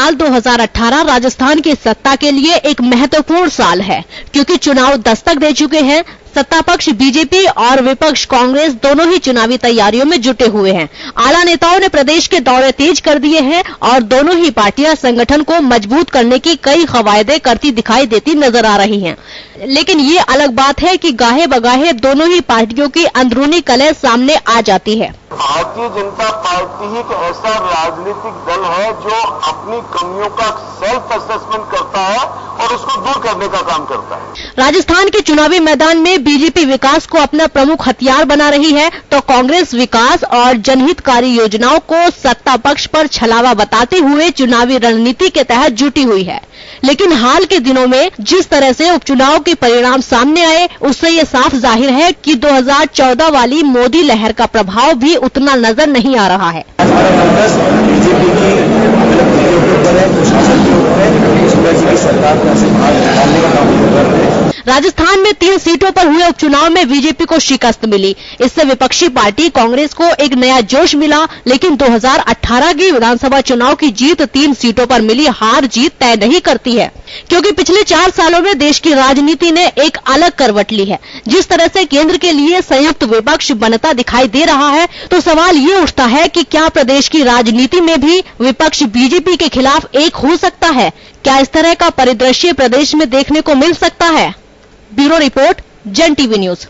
साल 2018 राजस्थान की सत्ता के लिए एक महत्वपूर्ण साल है, क्योंकि चुनाव दस्तक दे चुके हैं। सत्ता पक्ष बीजेपी और विपक्ष कांग्रेस दोनों ही चुनावी तैयारियों में जुटे हुए हैं। आला नेताओं ने प्रदेश के दौरे तेज कर दिए हैं और दोनों ही पार्टियां संगठन को मजबूत करने की कई कवायदे करती दिखाई देती नजर आ रही हैं। लेकिन ये अलग बात है कि गाहे बगाहे दोनों ही पार्टियों की अंदरूनी कलह सामने आ जाती है। भारतीय जनता पार्टी ही एक ऐसा राजनीतिक दल है जो अपनी कमियों का सेल्फ असेसमेंट करता है और उसको दूर करने का काम करता है। राजस्थान के चुनावी मैदान में बीजेपी विकास को अपना प्रमुख हथियार बना रही है, तो कांग्रेस विकास और जनहितकारी योजनाओं को सत्ता पक्ष पर छलावा बताते हुए चुनावी रणनीति के तहत जुटी हुई है। लेकिन हाल के दिनों में जिस तरह से उपचुनाव के परिणाम सामने आए, उससे ये साफ जाहिर है कि 2014 वाली मोदी लहर का प्रभाव भी उतना नजर नहीं आ रहा है। राजस्थान में 3 सीटों पर हुए उपचुनाव में बीजेपी को शिकस्त मिली। इससे विपक्षी पार्टी कांग्रेस को एक नया जोश मिला। लेकिन 2018 की विधानसभा चुनाव की जीत 3 सीटों पर मिली हार जीत तय नहीं करती है, क्योंकि पिछले 4 सालों में देश की राजनीति ने एक अलग करवट ली है। जिस तरह से केंद्र के लिए संयुक्त विपक्ष बनता दिखाई दे रहा है, तो सवाल ये उठता है कि क्या प्रदेश की राजनीति में भी विपक्ष बीजेपी के खिलाफ एक हो सकता है? क्या इस तरह का परिदृश्य प्रदेश में देखने को मिल सकता है? ब्यूरो रिपोर्ट, जन टीवी न्यूज।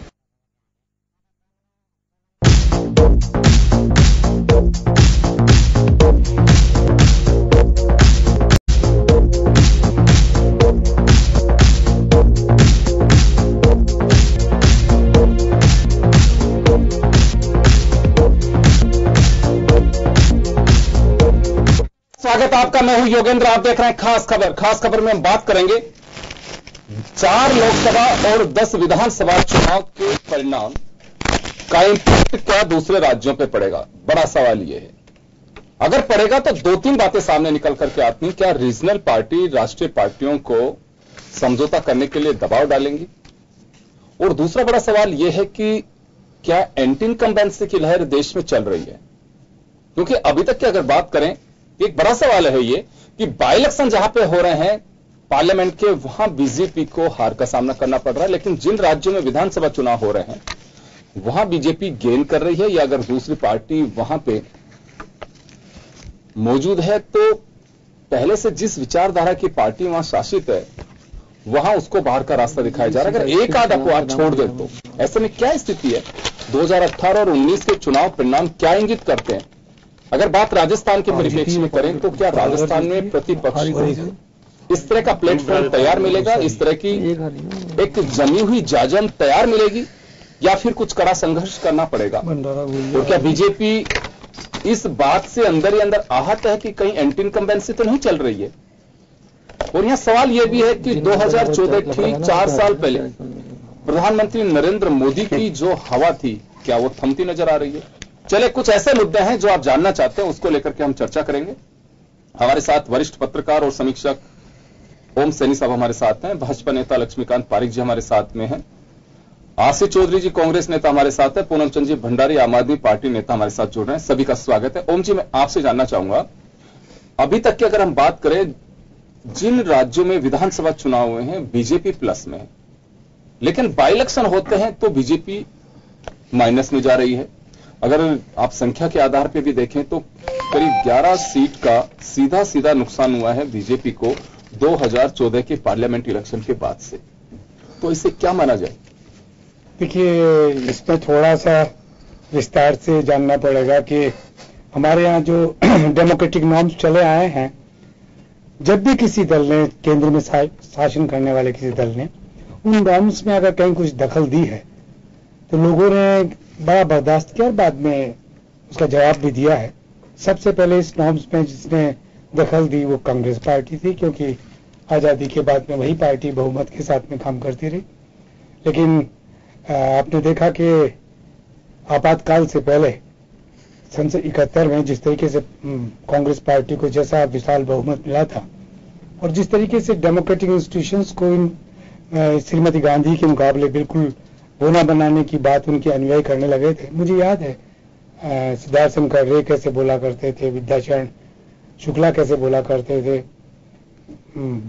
स्वागत आपका, मैं हूं योगेंद्र। आप देख रहे हैं खास खबर। खास खबर में हम बात करेंगे 4 लोकसभा और 10 विधानसभा चुनाव के परिणाम का इम्पैक्ट क्या दूसरे राज्यों पे पड़ेगा। बड़ा सवाल यह है, अगर पड़ेगा तो 2-3 बातें सामने निकल करके आती हैं। क्या रीजनल पार्टी राष्ट्रीय पार्टियों को समझौता करने के लिए दबाव डालेंगी? और दूसरा बड़ा सवाल यह है कि क्या एंटी इनकम्बेंसी की लहर देश में चल रही है? क्योंकि अभी तक की अगर बात करें, एक बड़ा सवाल है ये कि बाई इलेक्शन जहां पे हो रहे हैं पार्लियामेंट के, वहां बीजेपी को हार का सामना करना पड़ रहा है। लेकिन जिन राज्यों में विधानसभा चुनाव हो रहे हैं वहां बीजेपी गेन कर रही है, या अगर दूसरी पार्टी वहां पे मौजूद है तो पहले से जिस विचारधारा की पार्टी वहां शासित है वहां उसको बाहर का रास्ता दिखाया जा रहा है। अगर एक आध अपवाद छोड़ दे तो ऐसे में क्या स्थिति है? 2018 और 19 के चुनाव परिणाम क्या इंगित करते हैं? अगर बात राजस्थान के परिप्रेक्ष्य में करें तो क्या राजस्थान में प्रतिपक्ष को इस तरह का प्लेटफॉर्म तैयार मिलेगा, इस तरह की एक जमी हुई जाजम तैयार मिलेगी, या फिर कुछ कड़ा संघर्ष करना पड़ेगा? और क्या बीजेपी इस बात से अंदर ही अंदर आहत है कि कहीं एंटी इनकम्बेंसी तो नहीं चल रही है? और यहां सवाल यह भी है कि 2014 ठीक 4 साल पहले प्रधानमंत्री नरेंद्र मोदी की जो हवा थी, क्या वो थमती नजर आ रही है? चले, कुछ ऐसे मुद्दे हैं जो आप जानना चाहते हैं, उसको लेकर के हम चर्चा करेंगे। हमारे साथ वरिष्ठ पत्रकार और समीक्षक ओम सैनी साहब हमारे साथ हैं, भाजपा नेता लक्ष्मीकांत पारिक जी हमारे साथ में हैं, आशीष चौधरी जी कांग्रेस नेता हमारे साथ है, पूनम चंद जी भंडारी आम आदमी पार्टी नेता हमारे साथ जुड़ रहे हैं। सभी का स्वागत है। ओम जी, मैं आपसे जानना चाहूंगा, अभी तक की अगर हम बात करें, जिन राज्यों में विधानसभा चुनाव हुए हैं बीजेपी प्लस में है, लेकिन बाई इलेक्शन होते हैं तो बीजेपी माइनस में जा रही है। अगर आप संख्या के आधार पर भी देखें तो करीब 11 सीट का सीधा नुकसान हुआ है बीजेपी को 2014 के पार्लियामेंट इलेक्शन के बाद से। तो इसे क्या माना जाए? देखिए, इसमें थोड़ा सा विस्तार से जानना पड़ेगा कि हमारे यहाँ जो डेमोक्रेटिक नॉर्म्स चले आए हैं, जब भी किसी दल ने, केंद्र में शासन करने वाले किसी दल ने उन नॉर्म्स में अगर कहीं कुछ दखल दी है तो लोगों ने बड़ा बर्दाश्त किया और बाद में उसका जवाब भी दिया है। सबसे पहले इस नॉर्म्स में जिसने दखल दी वो कांग्रेस पार्टी थी, क्योंकि आजादी के बाद में वही पार्टी बहुमत के साथ में काम करती रही। लेकिन आपने देखा कि आपातकाल से पहले सन 71 में जिस तरीके से कांग्रेस पार्टी को जैसा विशाल बहुमत मिला था और जिस तरीके से डेमोक्रेटिक इंस्टीट्यूशंस को श्रीमती गांधी के मुकाबले बिल्कुल होना बनाने की बात उनके अनुयायी करने लगे थे। मुझे याद है सिद्धार्थ शंकर रे कैसे बोला करते थे, विद्याचरण शुक्ला कैसे बोला करते थे,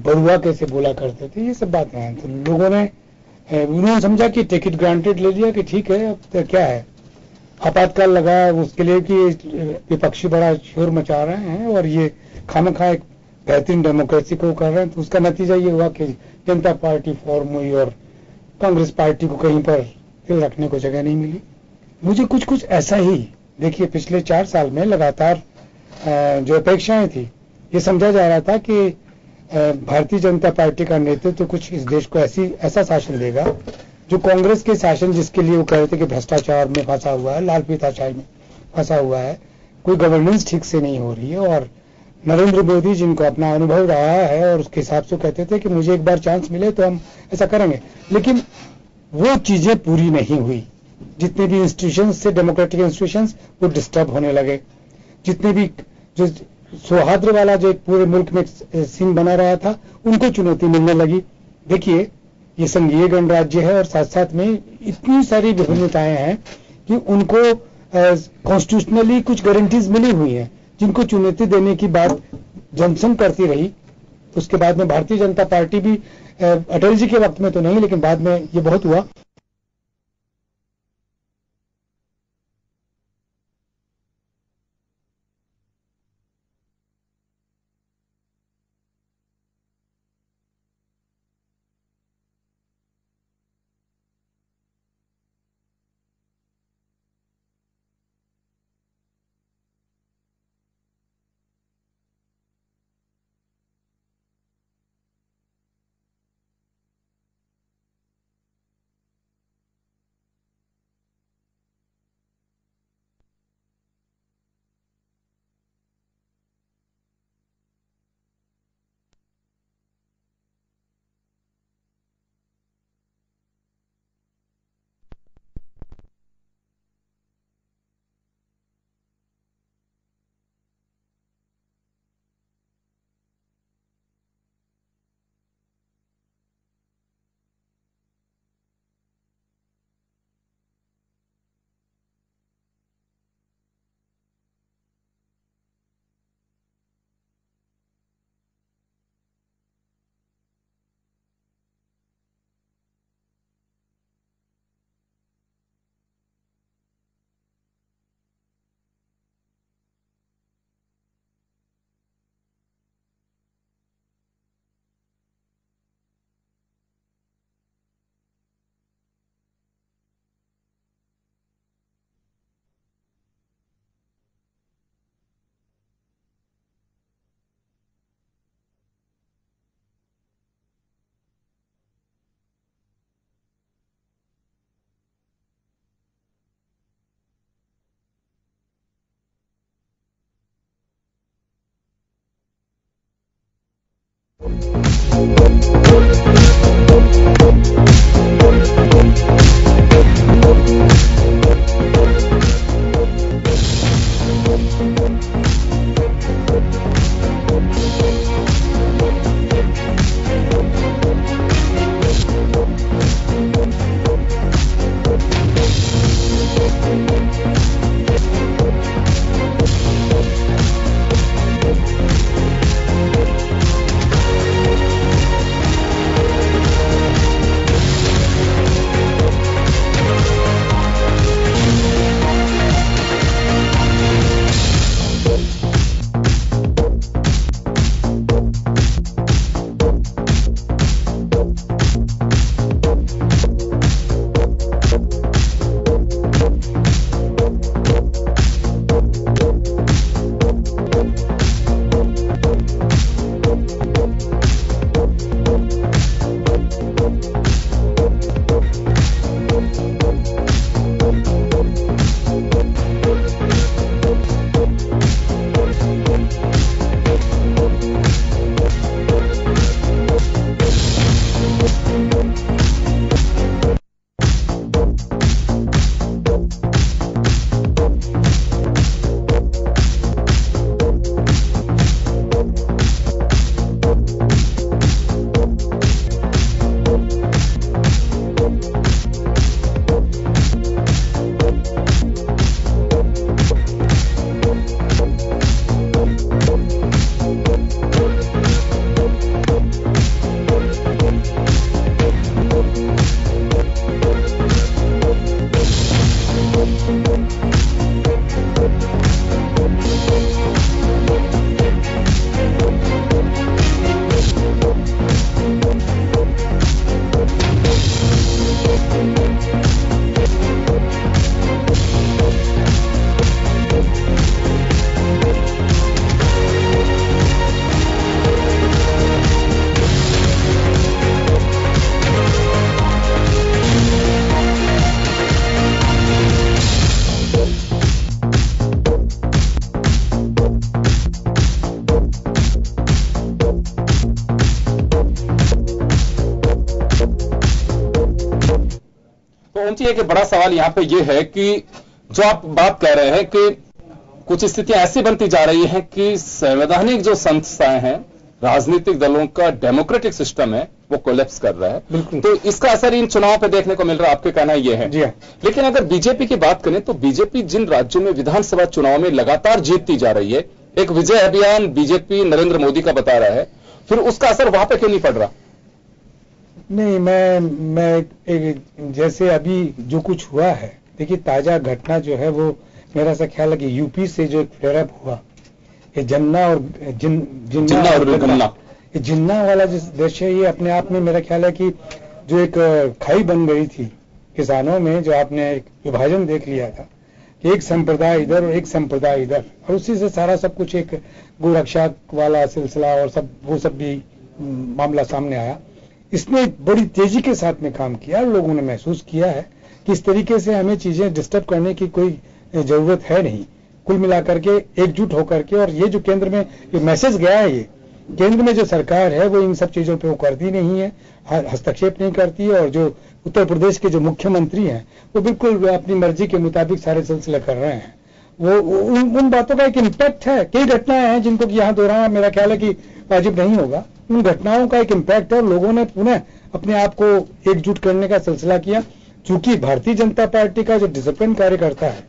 बरुआ कैसे बोला करते थे, ये सब बातें हैं। तो लोगों ने उन्होंने समझा कि टेक इट ग्रांटेड ले लिया कि ठीक है, अब तो क्या है, आपातकाल लगा उसके लिए कि विपक्षी बड़ा शोर मचा रहे हैं और ये खामखा एक बेहतरीन डेमोक्रेसी को कर रहे हैं। तो उसका नतीजा ये हुआ कि जनता पार्टी फॉर्म हुई और कांग्रेस पार्टी को कहीं पर दिल रखने को जगह नहीं मिली। मुझे कुछ कुछ ऐसा ही देखिए, पिछले 4 साल में लगातार जो अपेक्षाएं थी, ये समझा जा रहा था कि भारतीय जनता पार्टी का नेतृत्व तो कुछ इस देश को ऐसा शासन देगा जो कांग्रेस के शासन, जिसके लिए वो कह रहे थे कि भ्रष्टाचार में फंसा हुआ है, लाल फीताचार में फंसा हुआ है, कोई गवर्नेंस ठीक से नहीं हो रही है, और नरेंद्र मोदी जिनको अपना अनुभव रहा है और उसके हिसाब से कहते थे कि मुझे एक बार चांस मिले तो हम ऐसा करेंगे, लेकिन वो चीजें पूरी नहीं हुई। जितने भी इंस्टीट्यूशंस थे, डेमोक्रेटिक इंस्टीट्यूशंस, वो डिस्टर्ब होने लगे। जितने भी जो सौहार्द वाला जो एक पूरे मुल्क में सीन बना रहा था, उनको चुनौती मिलने लगी। देखिए, ये संघीय गणराज्य है और साथ साथ में इतनी सारी विभिन्नताएं हैं कि उनको कॉन्स्टिट्यूशनली कुछ गारंटीज मिली हुई हैं, जिनको चुनौती देने की बात जनसंघ करती रही। उसके बाद में भारतीय जनता पार्टी भी, अटल जी के वक्त में तो नहीं, लेकिन बाद में ये बहुत हुआ। तो ओम जी एक बड़ा सवाल यहाँ पे ये है कि जो आप बात कह रहे हैं कि कुछ स्थितियां ऐसी बनती जा रही हैं कि संवैधानिक जो संस्थाएं हैं, राजनीतिक दलों का डेमोक्रेटिक सिस्टम है, वो कोलैप्स कर रहा है। तो इसका असर इन चुनावों पे देखने को मिल रहा है, आपके कहना यह है। जी हाँ। लेकिन अगर बीजेपी की बात करें तो बीजेपी जिन राज्यों में विधानसभा चुनाव में लगातार जीतती जा रही है, एक विजय अभियान बीजेपी नरेंद्र मोदी का बता रहा है, फिर उसका असर वहां पे क्यों नहीं पड़ रहा? नहीं, मैं जैसे अभी जो कुछ हुआ है, देखिए ताजा घटना जो है वो मेरा सा ख्याल है कि यूपी से जो फ्लेयर अप हुआ, ये जिन्ना और गन्ना, ये जिन्ना वाला जो दृश्य है, ये अपने आप में मेरा ख्याल है कि जो एक खाई बन गई थी किसानों में, जो आपने एक विभाजन देख लिया था कि एक संप्रदाय इधर और एक संप्रदाय इधर, और उसी से सारा सब कुछ एक गोरक्षा वाला सिलसिला और सब वो सब भी मामला सामने आया। इसने बड़ी तेजी के साथ में काम किया और लोगों ने महसूस किया है कि इस तरीके से हमें चीजें डिस्टर्ब करने की कोई जरूरत है नहीं, कुल मिलाकर के एकजुट होकर के। और ये जो केंद्र में ये मैसेज गया है, ये केंद्र में जो सरकार है वो इन सब चीजों पे वो करती नहीं है, हस्तक्षेप नहीं करती है, और जो उत्तर प्रदेश के जो मुख्यमंत्री हैं वो बिल्कुल अपनी मर्जी के मुताबिक सारे सिलसिले कर रहे हैं। वो उन बातों का एक इम्पैक्ट है। कई घटनाएं हैं जिनको कि यहाँ दोहराना मेरा ख्याल है कि वाजिब नहीं होगा। उन घटनाओं का एक इम्पैक्ट है और लोगों ने पुनः अपने आप को एकजुट करने का सिलसिला किया। चूंकि भारतीय जनता पार्टी का जो डिसिप्लिन कार्यकर्ता है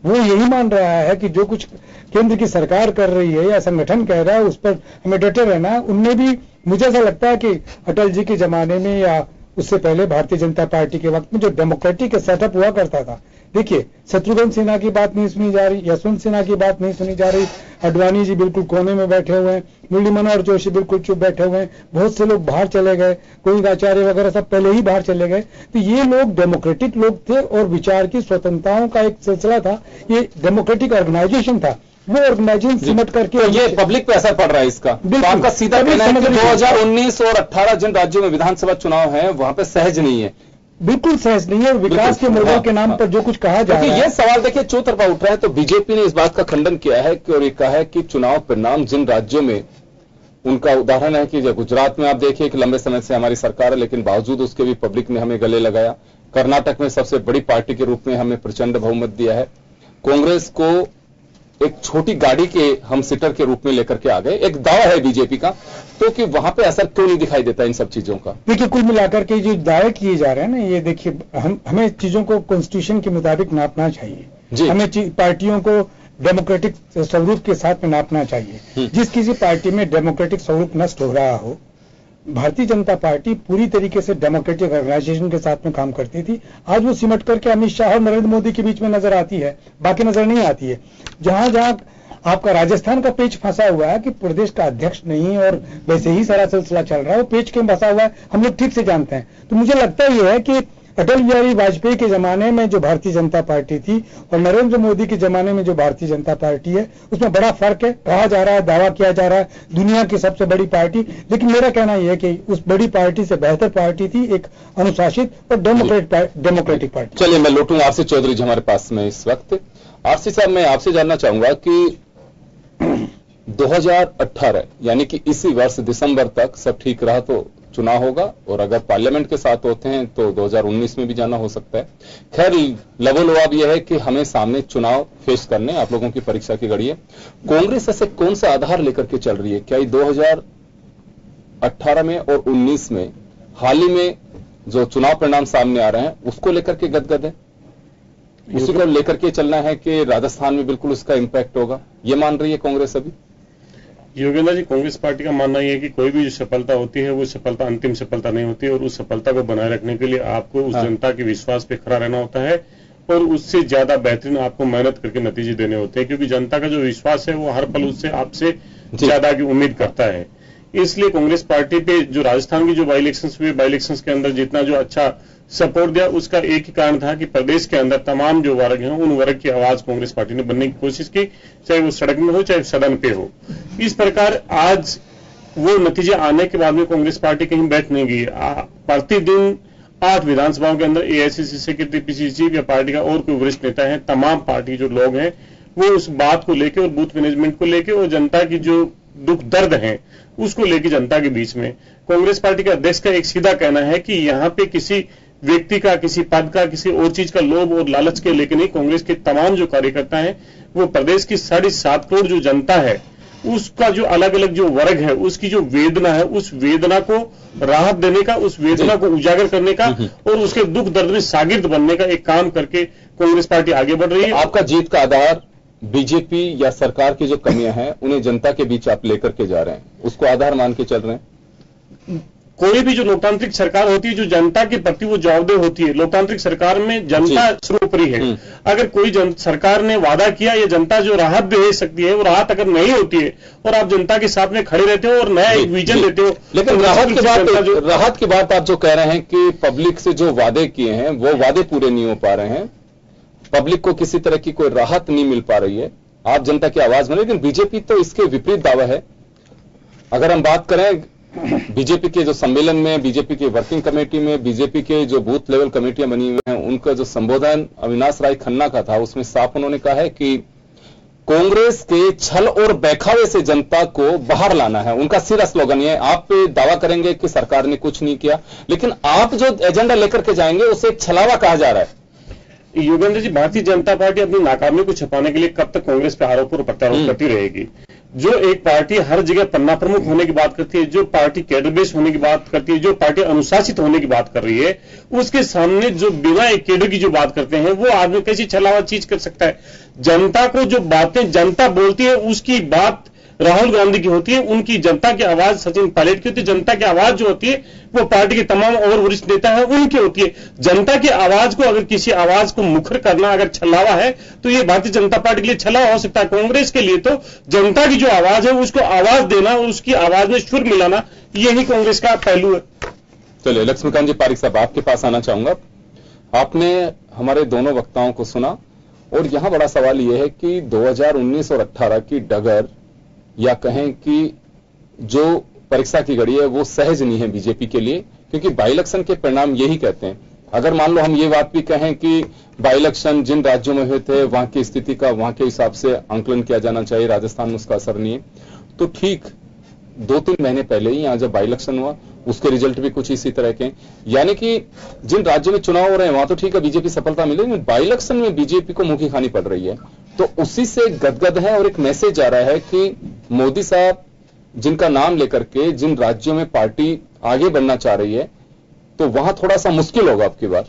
वो यही मान रहा है कि जो कुछ केंद्र की सरकार कर रही है या संगठन कह रहा है उस पर हमें डटे रहना। उनमें भी मुझे ऐसा लगता है कि अटल जी के जमाने में या उससे पहले भारतीय जनता पार्टी के वक्त में जो डेमोक्रेटिक सेटअप हुआ करता था, देखिए शत्रुघ्न सिन्हा की बात नहीं सुनी जा रही, यशवंत सिन्हा की बात नहीं सुनी जा रही, अडवाणी जी बिल्कुल कोने में बैठे हुए हैं, मुरली मनोहर जोशी बिल्कुल चुप बैठे हुए हैं, बहुत से लोग बाहर चले गए, कोई आचार्य वगैरह सब पहले ही बाहर चले गए। तो ये लोग डेमोक्रेटिक लोग थे और विचार की स्वतंत्रताओं का एक सिलसिला था, ये डेमोक्रेटिक ऑर्गेनाइजेशन था। वो ऑर्गेनाइजेशन सिमट करके तो ये पब्लिक पे असर पड़ रहा है इसका। तो आपका सीधा कहना है कि 2019 और 18 जिन राज्यों में विधानसभा चुनाव है वहां पे सहज नहीं है, बिल्कुल सहज नहीं है। और विकास के मॉडल के नाम पर जो कुछ कहा जा रहा है, ये सवाल देखिए चौतरफा उठ रहा है। तो बीजेपी ने इस बात का खंडन किया है और ये कहा है कि चुनाव परिणाम जिन राज्यों में, उनका उदाहरण है कि गुजरात में आप देखिए कि लंबे समय से हमारी सरकार है लेकिन बावजूद उसके भी पब्लिक ने हमें गले लगाया। कर्नाटक में सबसे बड़ी पार्टी के रूप में हमें प्रचंड बहुमत दिया है। कांग्रेस को एक छोटी गाड़ी के हम सिटर के रूप में लेकर के आ गए, एक दावा है बीजेपी का। तो कि वहां पे असर क्यों नहीं दिखाई देता इन सब चीजों का? देखिए कुल मिलाकर के जो दावे किए जा रहे हैं ना, ये देखिए हमें चीजों को कॉन्स्टिट्यूशन के मुताबिक नापना चाहिए। हमें पार्टियों को डेमोक्रेटिक स्वरूप के साथ में नापना चाहिए। जिस किसी पार्टी में डेमोक्रेटिक स्वरूप नष्ट हो रहा हो, भारतीय जनता पार्टी पूरी तरीके से डेमोक्रेटिक ऑर्गेनाइजेशन के साथ में काम करती थी। आज वो सिमट करके अमित शाह और नरेंद्र मोदी के बीच में नजर आती है, बाकी नजर नहीं आती है। जहां जहां आपका राजस्थान का पेच फंसा हुआ है कि प्रदेश का अध्यक्ष नहीं और वैसे ही सारा सिलसिला चल रहा है, वो पेच क्यों फंसा हुआ है हम लोग ठीक से जानते हैं। तो मुझे लगता है ये है कि अटल बिहारी वाजपेयी के जमाने में जो भारतीय जनता पार्टी थी और नरेंद्र मोदी के जमाने में जो भारतीय जनता पार्टी है, उसमें बड़ा फर्क है। कहा जा रहा है, दावा किया जा रहा है दुनिया की सबसे बड़ी पार्टी, लेकिन मेरा कहना यह है कि उस बड़ी पार्टी से बेहतर पार्टी थी एक अनुशासित और डेमोक्रेटिक पार्टी। चलिए मैं लौटूंगा आरसी चौधरी जी हमारे पास में इस वक्त। आरसी साहब, मैं आपसे जानना चाहूंगा कि 2018 यानी कि इसी वर्ष दिसंबर तक सब ठीक रहा तो चुनाव होगा, और अगर पार्लियामेंट के साथ होते हैं तो 2019 में भी जाना हो सकता है। खैर लबोलवाब यह है कि हमें सामने चुनाव फेस करने, आप लोगों की परीक्षा की घड़ी है। कांग्रेस ऐसे कौन सा आधार लेकर के चल रही है? क्या 2018 में और 19 में हाल ही में जो चुनाव परिणाम सामने आ रहे हैं उसको लेकर के गदगद है, उसी को लेकर के चलना है कि राजस्थान में बिल्कुल उसका इंपैक्ट होगा, ये मान रही है कांग्रेस अभी? योगेंद्र जी, कांग्रेस पार्टी का मानना यह है कि कोई भी जो सफलता होती है वो सफलता अंतिम सफलता नहीं होती है, और उस सफलता को बनाए रखने के लिए आपको उस जनता के विश्वास पे खड़ा रहना होता है और उससे ज्यादा बेहतरीन आपको मेहनत करके नतीजे देने होते हैं, क्योंकि जनता का जो विश्वास है वो हर पल उससे आपसे ज्यादा की उम्मीद करता है। इसलिए कांग्रेस पार्टी पे जो राजस्थान की जो बाई इलेक्शंस हुए, बाई इलेक्शंस के अंदर जितना जो अच्छा सपोर्ट दिया, उसका एक ही कारण था कि प्रदेश के अंदर तमाम जो वर्ग हैं उन वर्ग की आवाज कांग्रेस पार्टी ने बनने की कोशिश की, चाहे वो सड़क में हो चाहे सदन पे हो। इस प्रकार आज वो नतीजे आने के बाद में कांग्रेस पार्टी कहीं बैठ नहीं गई। प्रतिदिन 8 विधानसभाओं के अंदर एआईसीसी सेक्रेटरी, पीसीसी चीफ या पार्टी का और कोई वरिष्ठ नेता है, तमाम पार्टी जो लोग हैं वो उस बात को लेकर और बूथ मैनेजमेंट को लेकर और जनता की जो दुख दर्द है उसको लेकर जनता के बीच में कांग्रेस पार्टी के अध्यक्ष का एक सीधा कहना है कि यहाँ पे किसी व्यक्ति का, किसी पद का, किसी और चीज का लोभ और लालच के लेके नहीं। कांग्रेस के तमाम जो कार्यकर्ता हैं वो प्रदेश की 7.5 करोड़ जो जनता है उसका जो अलग अलग जो वर्ग है उसकी जो वेदना है उस वेदना को राहत देने का, उस वेदना को उजागर करने का और उसके दुख दर्द में शागिर्द बनने का एक काम करके कांग्रेस पार्टी आगे बढ़ रही है। आपका जीत का आधार बीजेपी या सरकार की जो कमियां हैं उन्हें जनता के बीच आप लेकर के जा रहे हैं, उसको आधार मान के चल रहे हैं। कोई भी जो लोकतांत्रिक सरकार होती है जो जनता के प्रति वो जवाबदेह होती है। लोकतांत्रिक सरकार में जनता सर्वोपरि है। अगर कोई सरकार ने वादा किया या जनता जो राहत दे सकती है वो राहत अगर नहीं होती है और आप जनता के साथ में खड़े रहते हो और नया एक विजन देते हो, लेकिन राहत की बात आप जो कह रहे हैं कि पब्लिक से जो वादे किए हैं वो वादे पूरे नहीं हो पा रहे हैं, पब्लिक को किसी तरह की कोई राहत नहीं मिल पा रही है, आप जनता की आवाज में। लेकिन बीजेपी तो इसके विपरीत दावा है। अगर हम बात करें बीजेपी के जो सम्मेलन में, बीजेपी की वर्किंग कमेटी में, बीजेपी के जो बूथ लेवल कमेटियां बनी हुई हैं, उनका जो संबोधन अविनाश राय खन्ना का था उसमें साफ उन्होंने कहा है कि कांग्रेस के छल और बहकावे से जनता को बाहर लाना है। उनका सीधा स्लोगन ये है। आप दावा करेंगे कि सरकार ने कुछ नहीं किया, लेकिन आप जो एजेंडा लेकर के जाएंगे उसे एक छलावा कहा जा रहा है। योगेंद्र जी, भारतीय जनता पार्टी अपनी नाकामी को छिपाने के लिए कब तक कांग्रेस पे आरोप और प्रत्यारोप करती रहेगी? जो एक पार्टी हर जगह पन्ना प्रमुख होने की बात करती है, जो पार्टी कैडर बेस होने की बात करती है, जो पार्टी अनुशासित होने की बात कर रही है, उसके सामने जो बिना एक कैडर की जो बात करते हैं वो आदमी कैसी छलावा चीज कर सकता है? जनता को जो बातें जनता बोलती है उसकी बात राहुल गांधी की होती है, उनकी जनता की आवाज सचिन पायलट की होती है, जनता की आवाज जो होती है वो पार्टी के तमाम और वरिष्ठ नेता है उनकी होती है। जनता की आवाज को अगर किसी आवाज को मुखर करना अगर छलावा है तो ये भारतीय जनता पार्टी के लिए छलावा हो सकता है। कांग्रेस के लिए तो जनता की जो आवाज है उसको आवाज देना, उसकी आवाज में सुर मिलाना, यही कांग्रेस का पहलू है। चलिए लक्ष्मीकांत जी पारिक साहब, आपके पास आना चाहूंगा। आपने हमारे दोनों वक्ताओं को सुना और यहां बड़ा सवाल यह है कि 2019 और 18 की डगर या कहें कि जो परीक्षा की घड़ी है वो सहज नहीं है बीजेपी के लिए, क्योंकि बाई इलेक्शन के परिणाम यही कहते हैं। अगर मान लो हम ये बात भी कहें कि बाई इलेक्शन जिन राज्यों में हुए थे वहां की स्थिति का वहां के हिसाब से आंकलन किया जाना चाहिए, राजस्थान में उसका असर नहीं है, तो ठीक 2-3 महीने पहले ही यहां जब बाई इलेक्शन हुआ उसके रिजल्ट भी कुछ इसी तरह के, यानी कि जिन राज्यों में चुनाव हो रहे हैं वहां तो ठीक है बीजेपी सफलता मिली, लेकिन बाई इलेक्शन में बीजेपी को मुंह की खानी पड़ रही है। तो उसी से गदगद है और एक मैसेज आ रहा है कि मोदी साहब जिनका नाम लेकर के जिन राज्यों में पार्टी आगे बढ़ना चाह रही है तो वहां थोड़ा सा मुश्किल होगा आपकी बार।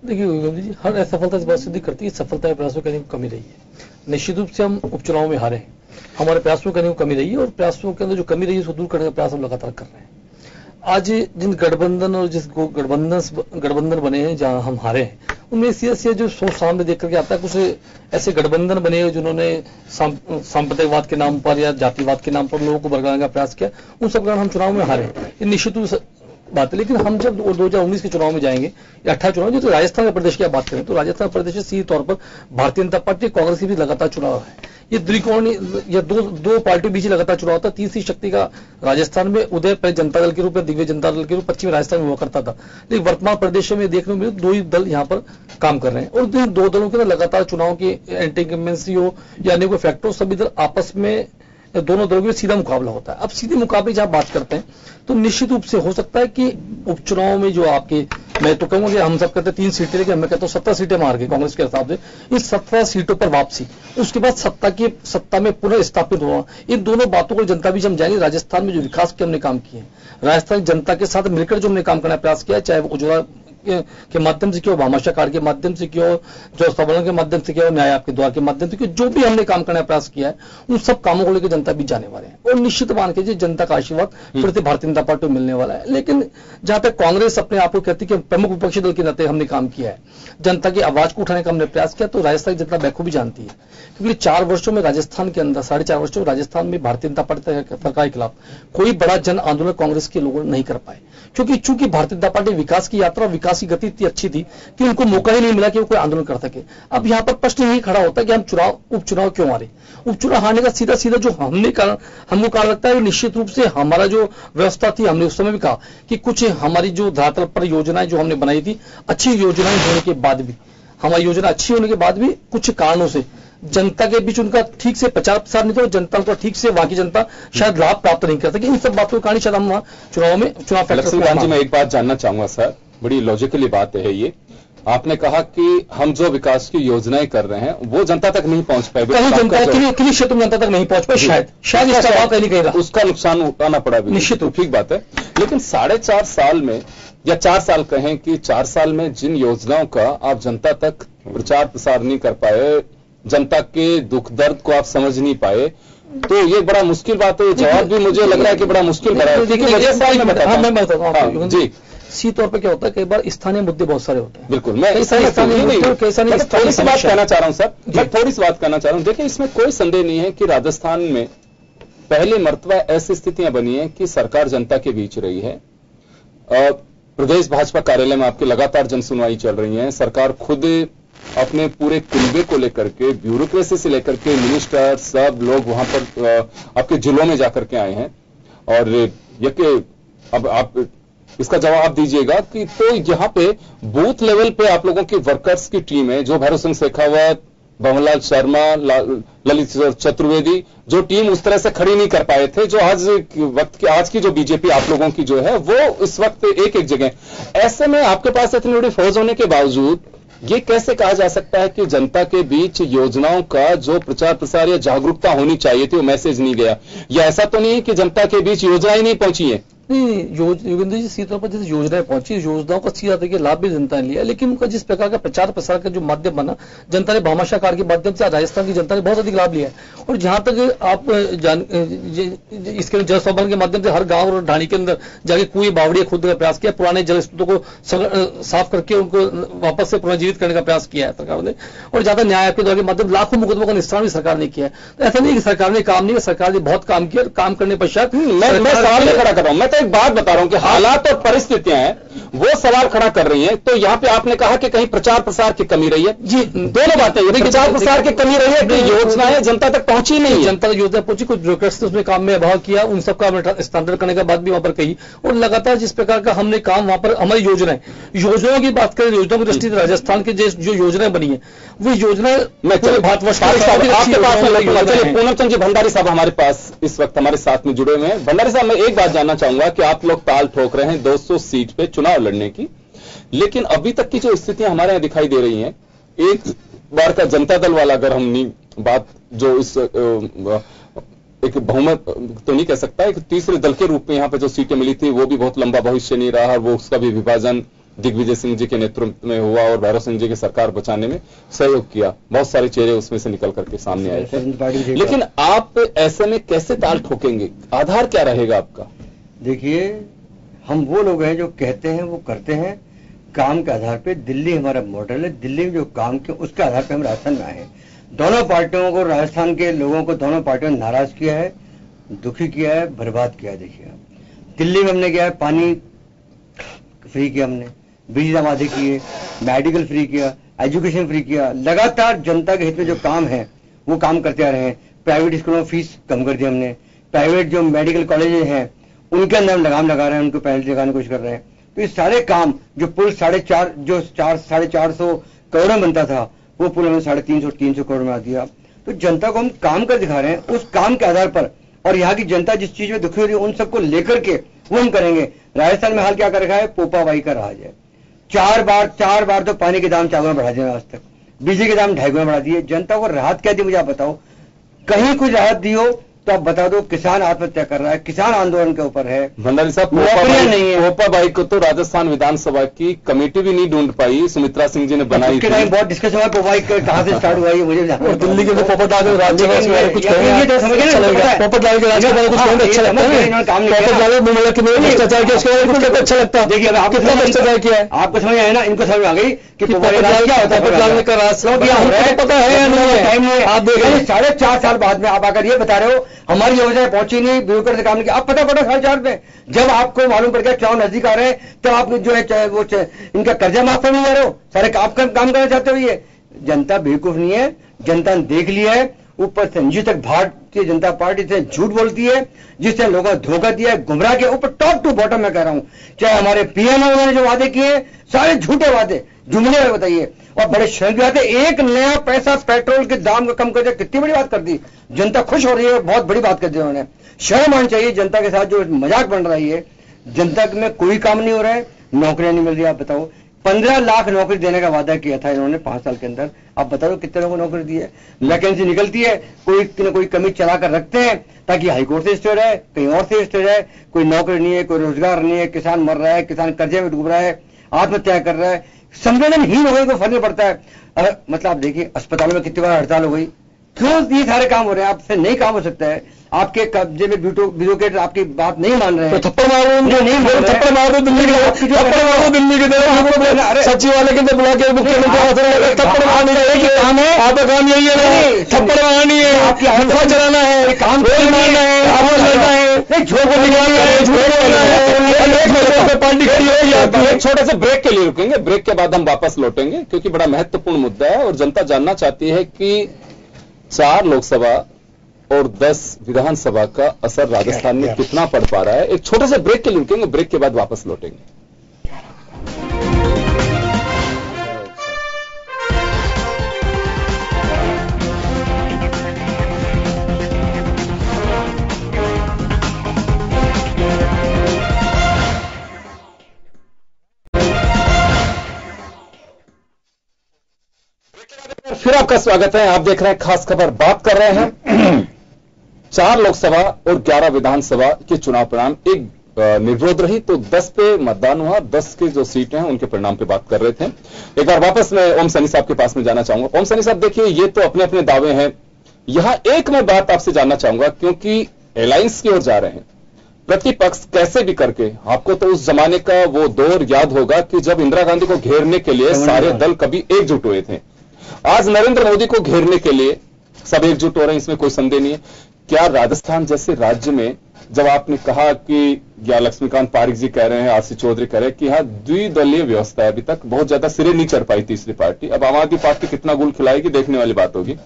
देखिए हर असफलता इस बात सिद्ध करती है सफलता के प्रयासों की कमी रही है। निश्चित रूप से हम उपचुनाव में हारे हैं, हमारे प्रयासों की कमी रही है और प्रयासों के अंदर जो कमी रही है उसको दूर करने का प्रयास हम लगातार कर रहे हैं। आज जिन गठबंधन और जिस गठबंधन बने हैं जहां हम हारे हैं उनमें सीधे जो सोच सामने देख करके आता है कुछ ऐसे गठबंधन बने हैं जिन्होंने सांप्रदायिकवाद के नाम पर या जातिवाद के नाम पर लोगों को भड़काने का प्रयास किया, उन सब कारण हम चुनाव में हारे। ये निश्चित रूप से बात है। लेकिन हम जब 2019 के चुनाव में जाएंगे या 18 चुनाव जो तो राजस्थान प्रदेश की बात करें तो राजस्थान प्रदेश में सीधे तौर पर भारतीय जनता पार्टी कांग्रेस की भी लगातार चुनाव है। ये त्रिकोणीय या दो पार्टी बीच लगातार चुनाव होता है। तीसरी शक्ति का राजस्थान में उदय पहले जनता दल के रूप में दिव्य जनता दल के रूप पश्चिमी राजस्थान में हुआ करता था, लेकिन वर्तमान प्रदेश में देखने में दो ही दल यहाँ पर काम कर रहे हैं और इन दो दलों के लगातार चुनाव की एंटी इनकम्बेंसी हो या अन्य कोई फैक्टर, सभी दल आपस में दोनों दलों के सीधा मुकाबला होता है। अब सीधे मुकाबले जहां बात करते हैं तो निश्चित रूप से हो सकता है कि उपचुनाव में जो आपके, मैं तो कहूंगा कि हम सब कहते हैं 3 सीटें, लेकिन मैं कहता हूं 17 सीटें मार गए कांग्रेस के हिसाब से। इन 17 सीटों पर वापसी, उसके बाद सत्ता में पुनः स्थापित होना, इन दोनों बातों को जनता बीच हम जाएंगे। राजस्थान में जो विकास के हमने काम किए हैं, राजस्थान जनता के साथ मिलकर जो हमने काम करने का प्रयास किया, चाहे वो उज्ज्वला के माध्यम से क्यों, भामाशाह कार्ड के माध्यम से क्यों, जो सबल के माध्यम से क्यों, न्याय आपके द्वार के माध्यम से क्यों, जो भी हमने काम करने का प्रयास किया है उन सब कामों को लेकर जनता भी जाने वाले हैं और निश्चित मान के जनता का आशीर्वाद फिर भारतीय जनता पार्टी को मिलने वाला है। लेकिन जहां तक कांग्रेस अपने आप को कहती है कि प्रमुख विपक्षी दल के नाते हमने काम किया है, जनता की आवाज को उठाने का हमने प्रयास किया, तो राजस्थान की जनता बखूबी जानती है। क्योंकि 4 वर्षों में राजस्थान के अंदर, 4.5 वर्षों में राजस्थान में भारतीय जनता पार्टी सरकार के खिलाफ कोई बड़ा जन आंदोलन कांग्रेस के लोगों ने नहीं कर पाए, क्योंकि चूंकि भारतीय जनता पार्टी विकास की यात्रा, विकास की गति इतनी अच्छी थी कि उनको मौका ही नहीं मिला कि वो कोई आंदोलन कर सके। अब यहां पर प्रश्न यही खड़ा होता है कि हम उपचुनाव क्यों हारे। उपचुनाव हारने का सीधा जो हमको कारण लगता है निश्चित रूप से हमारा जो व्यवस्था थी, हमने उस समय भी कहा कि कुछ हमारी जो धरातल पर योजनाएं जो हमने बनाई थी, अच्छी योजनाएं होने के बाद भी, हमारी योजना अच्छी होने के बाद भी कुछ कारणों से जनता के बीच उनका ठीक से प्रचार नहीं था, जनता को ठीक से वहां की जनता शायद लाभ प्राप्त नहीं कर सकी। इन सब बातों का कारण शायद हम चुनाव लक्ष्मीकांत जी, मैं एक बात जानना चाहूंगा सर, बड़ी लॉजिकली बात है ये। आपने कहा कि हम जो विकास की योजनाएं कर रहे हैं वो जनता तक नहीं पहुंच पाए, कहीं जनता किसी क्षेत्र में जनता तक नहीं पहुंच पाए, शायद इसका भाव कहीं कहीं रहा, उसका नुकसान उठाना पड़ा भी, निश्चित रूप, ठीक बात है। लेकिन 4.5 साल में या 4 साल कहें कि 4 साल में जिन योजनाओं का आप जनता तक प्रचार प्रसार नहीं कर पाए, जनता के दुख दर्द को आप समझ नहीं पाए, तो ये बड़ा मुश्किल बात है। जवाब भी मुझे लग रहा है कि बड़ा मुश्किल भरा है। देखिए मैं बताता हूं जी, इसी तौर पे क्या होता है, कई बार स्थानीय मुद्दे बहुत सारे होते हैं। बिल्कुल, मैं थोड़ी सी बात कहना चाह रहा हूं सर, मैं थोड़ी सी बात कहना चाह रहा हूं। देखिए, इसमें कोई संदेह नहीं है कि राजस्थान में पहली मर्तबा ऐसी स्थितियां बनी है कि सरकार जनता के बीच रही है। प्रदेश भाजपा कार्यालय में आपकी लगातार जनसुनवाई चल रही है। सरकार खुद अपने पूरे कुंबे को लेकर के, ब्यूरोक्रेसी से लेकर के मिनिस्टर सब लोग वहां पर आपके जिलों में जाकर के आए हैं। और ये कि अब आप इसका जवाब दीजिएगा कि तो यहाँ पे बूथ लेवल पे आप लोगों की वर्कर्स की टीम है, जो भैरव सिंह शेखावत, भंवरलाल शर्मा, ललित चतुर्वेदी, जो टीम उस तरह से खड़ी नहीं कर पाए थे, जो आज की जो बीजेपी आप लोगों की जो है वो इस वक्त एक जगह। ऐसे में आपके पास इतनी बड़ी फौज होने के बावजूद ये कैसे कहा जा सकता है कि जनता के बीच योजनाओं का जो प्रचार प्रसार या जागरूकता होनी चाहिए थी वो मैसेज नहीं गया? या ऐसा तो नहीं है कि जनता के बीच योजनाएं नहीं पहुंची है? नहीं, योगेंद्र जी, सीधे तौर पर जैसे योजनाएं पहुंची, योजनाओं का सीधा तरीके लाभ भी जनता ने लिया, लेकिन उनका जिस प्रकार का प्रचार प्रसार का जो माध्यम बना, जनता ने भामाशाह कार्ड के माध्यम से राजस्थान की जनता ने बहुत अधिक लाभ लिया है। और जहां तक आप इसके जल संवर्धन के माध्यम से हर गांव और ढाणी के अंदर जाके कुएं बावड़ियां खोदने का प्रयास किया, पुराने जल स्रोतों को साफ करके उनको वापस से पुनर्जीवित करने का प्रयास किया है सरकार ने। और ज्यादा न्याय के द्वारा के माध्यम लाखों मुकदमों का निस्तारण भी सरकार ने किया है। तो ऐसा नहीं कि सरकार ने काम नहीं किया, सरकार ने बहुत काम किया। काम करने पश्चात मैं सवाल नहीं खड़ा कर रहा हूं, मैं तो एक बात बता रहा हूं कि हालात और परिस्थितियां हैं वो सवाल खड़ा कर रही हैं। तो यहां पे आपने कहा कि कहीं प्रचार प्रसार की कमी रही है। जी, दोनों बातें, प्रचार प्रसार की कमी रही है कि योजनाएं जनता तक पहुंची नहीं है? जनता तक योजना पहुंची, कुछ ब्यूरोक्रेट्स उसमें काम में अभाव किया, उन सबका स्थानांतरण करने का बात भी वहां पर कही। और लगातार जिस प्रकार का हमने काम वहां पर, हमारी योजनाओं की बात करें, योजनाओं की दृष्टि से राजस्थान की जो योजनाएं बनी है वो योजना भारतवर्ष। पूनम चंद जी भंडारी साहब हमारे पास इस वक्त हमारे साथ में जुड़े हुए हैं। भंडारी साहब, मैं एक बात जानना चाहूंगा कि आप लोग ताल ठोक रहे हैं 200 सीट पे चुनाव लड़ने की, लेकिन अभी तक की जो स्थितियां हमारे यहां दिखाई दे रही हैं, एक बार का जनता दल वाला अगर हम बात जो इस एक बहुमत तो नहीं कह सकता, एक तीसरे दल के रूप में यहां पे जो सीटें मिली थी वो भी बहुत लंबा भविष्य नहीं रहा, और वो उसका भी विभाजन दिग्विजय सिंह जी के नेतृत्व में हुआ और भैरव सिंह जी की सरकार बचाने में सहयोग किया। बहुत सारे चेहरे उसमें से निकल करके सामने आए थे। लेकिन आप ऐसे में कैसे ताल ठोकेंगे? आधार क्या रहेगा आपका? देखिए, हम वो लोग हैं जो कहते हैं वो करते हैं काम के आधार पे। दिल्ली हमारा मॉडल है, दिल्ली में जो काम किया उसके आधार पे हम राजस्थान में आए हैं। दोनों पार्टियों को, राजस्थान के लोगों को दोनों पार्टियों ने नाराज किया है, दुखी किया है, बर्बाद किया है। देखिए, दिल्ली में हमने किया है, पानी फ्री किया, हमने बिजली समाधि किए, मेडिकल फ्री किया, एजुकेशन फ्री किया। लगातार जनता के हित में जो काम है वो काम करते आ रहे हैं। प्राइवेट स्कूलों में फीस कम कर दी हमने, प्राइवेट जो मेडिकल कॉलेजेस हैं उनके अंदर हम लगाम लगा रहे हैं, उनको पेनल्टी लगाने की कोशिश कर रहे हैं। तो ये सारे काम, जो पुल 450 करोड़ में बनता था वो पुल हमें 350 करोड़ में आ दिया। तो जनता को हम काम कर दिखा रहे हैं, उस काम के आधार पर। और यहाँ की जनता जिस चीज में दुखी हो रही है उन सबको लेकर के वो हम करेंगे। राजस्थान में हाल क्या कर रखा है, पोपाबाई का राज है। 4 बार तो पानी के दाम 4 गुना बढ़ा दिए आज तक, बिजली के दाम 2.5 गुना बढ़ा दिए। जनता को राहत क्या दी मुझे आप बताओ? कहीं कुछ राहत दी हो तो आप बता दो। किसान आत्महत्या कर रहा है, किसान आंदोलन के ऊपर है। भंडारी साहब, नौकरियां नहीं है। पोपाबाई को तो राजस्थान विधानसभा की कमेटी भी नहीं ढूंढ पाई, सुमित्रा सिंह जी ने बनाई थी। बहुत डिस्कस हुआ पोपाबाई कहां से स्टार्ट हुआ है मुझे। दिल्ली के पोपट लाल राज्यसभा में कुछ पोपट लाल के राज्यसभा में कुछ अच्छा लगता है, पोपट लाल मुंबई के में भ्रष्टाचार किया, उसके बाद कुछ अच्छा लगता है। देखिए, आप कितना भ्रष्टाचार किया है आपको समझ आया ना, इनको समझ आ गई कि पोपट लाल क्या होता है। पोपट लाल का राज पता है, टाइम नहीं। आप देखिए 4.5 साल बाद में आप आकर ये बता रहे हो हमारी योजना पहुंची नहीं, ब्यूरोक्रेट से काम नहीं किया। आप पता 4.5 में जब आपको मालूम पड़ गया चुनाव नजदीक आ रहे हैं, तो आप जो है वो इनका कर्जा माफ करने जा रहे हो, सारे काम करना चाहते हो। ये जनता बेवकूफ नहीं है, जनता ने देख लिया है। ऊपर से नीचे तक भारतीय जनता पार्टी से झूठ बोलती है, जिससे लोगों को धोखा दिया है, गुमराह किया। ऊपर टॉप टू बॉटम में कह रहा हूं, चाहे हमारे पीएम ने जो वादे किए सारे झूठे वादे, जुमले में बताइए। और बड़े शर्म भी आते, एक नया पैसा पेट्रोल के दाम का कम कर दिया, कितनी बड़ी बात कर दी। जनता खुश हो रही है, बहुत बड़ी बात कर दी उन्होंने। शर्म आनी चाहिए जनता के साथ जो मजाक बन रही है। जनता में कोई काम नहीं हो रहा है, नौकरियां नहीं मिल रही। आप बताओ, 15 लाख नौकरी देने का वादा किया था इन्होंने 5 साल के अंदर। आप बताओ कितने लोगों को नौकरी दी है? वैकेंसी निकलती है, कोई न कोई कमी चला कर रखते हैं ताकि हाईकोर्ट से स्टे रहे, कहीं और से स्टे रहे। कोई नौकरी नहीं है, कोई रोजगार नहीं है, किसान मर रहा है, किसान कर्जे में डूब रहा है, आत्महत्या कर रहा है, संवेदनहीन होने को फर्क पड़ता है। मतलब आप देखिए अस्पतालों में कितनी बार हड़ताल हो गई, क्यों ये सारे काम हो रहे हैं? आपसे नहीं काम हो सकता है, आपके कब्जे में ब्यूरोक्रेट आपकी बात नहीं मान रहे हैं। तो थप्पड़ मारो, नहीं मान रहे, थप्पड़ मारो दिल्ली के, थप्पड़ मारो दिल्ली के तरफ, सचिवालय के अंदर बुला के मुख्यमंत्री थप्पड़ मारने का एक काम है, आपका काम यही है, थप्पड़ मारनी है, आपकी हंसा चलाना है, काम मारना है, आपको लड़ना है, झोल को निकालना है, झोल बोलना है, पार्टी खड़ी हो जाती है। एक छोटे से ब्रेक के लिए रुकेंगे, ब्रेक के बाद हम वापस लौटेंगे क्योंकि बड़ा महत्वपूर्ण मुद्दा है और जनता जानना चाहती है कि 4 लोकसभा और 10 विधानसभा का असर राजस्थान में कितना पड़ पा रहा है। एक छोटे से ब्रेक के लिए रुकेंगे, ब्रेक के बाद वापस लौटेंगे। फिर आपका स्वागत है। आप देख रहे हैं खास खबर। बात कर रहे हैं 4 लोकसभा और 11 विधानसभा के चुनाव परिणाम। एक निर्विरोध रही तो 10 पे मतदान हुआ, 10 की जो सीटें हैं उनके परिणाम पे बात कर रहे थे। एक बार वापस मैं ओम सैनी साहब के पास में जाना चाहूंगा। ओम सैनी साहब देखिए, ये तो अपने अपने दावे हैं, यहां एक मैं बात आपसे जानना चाहूंगा क्योंकि अलायंस की ओर जा रहे हैं प्रतिपक्ष कैसे भी करके। आपको तो उस जमाने का वो दौर याद होगा कि जब इंदिरा गांधी को घेरने के लिए सारे दल कभी एकजुट हुए थे। आज नरेंद्र मोदी को घेरने के लिए सब एकजुट हो रहे हैं, इसमें कोई संदेह नहीं है। क्या राजस्थान जैसे राज्य में, जब आपने कहा कि या लक्ष्मीकांत पारिक जी कह रहे हैं, आरसी चौधरी कह रहे हैं कि यहां द्विदलीय व्यवस्था है, अभी तक बहुत ज्यादा सिरे नहीं चढ़ पाई तीसरी पार्टी। अब आम आदमी पार्टी कितना गुल खिलाएगी देखने वाली बात होगी।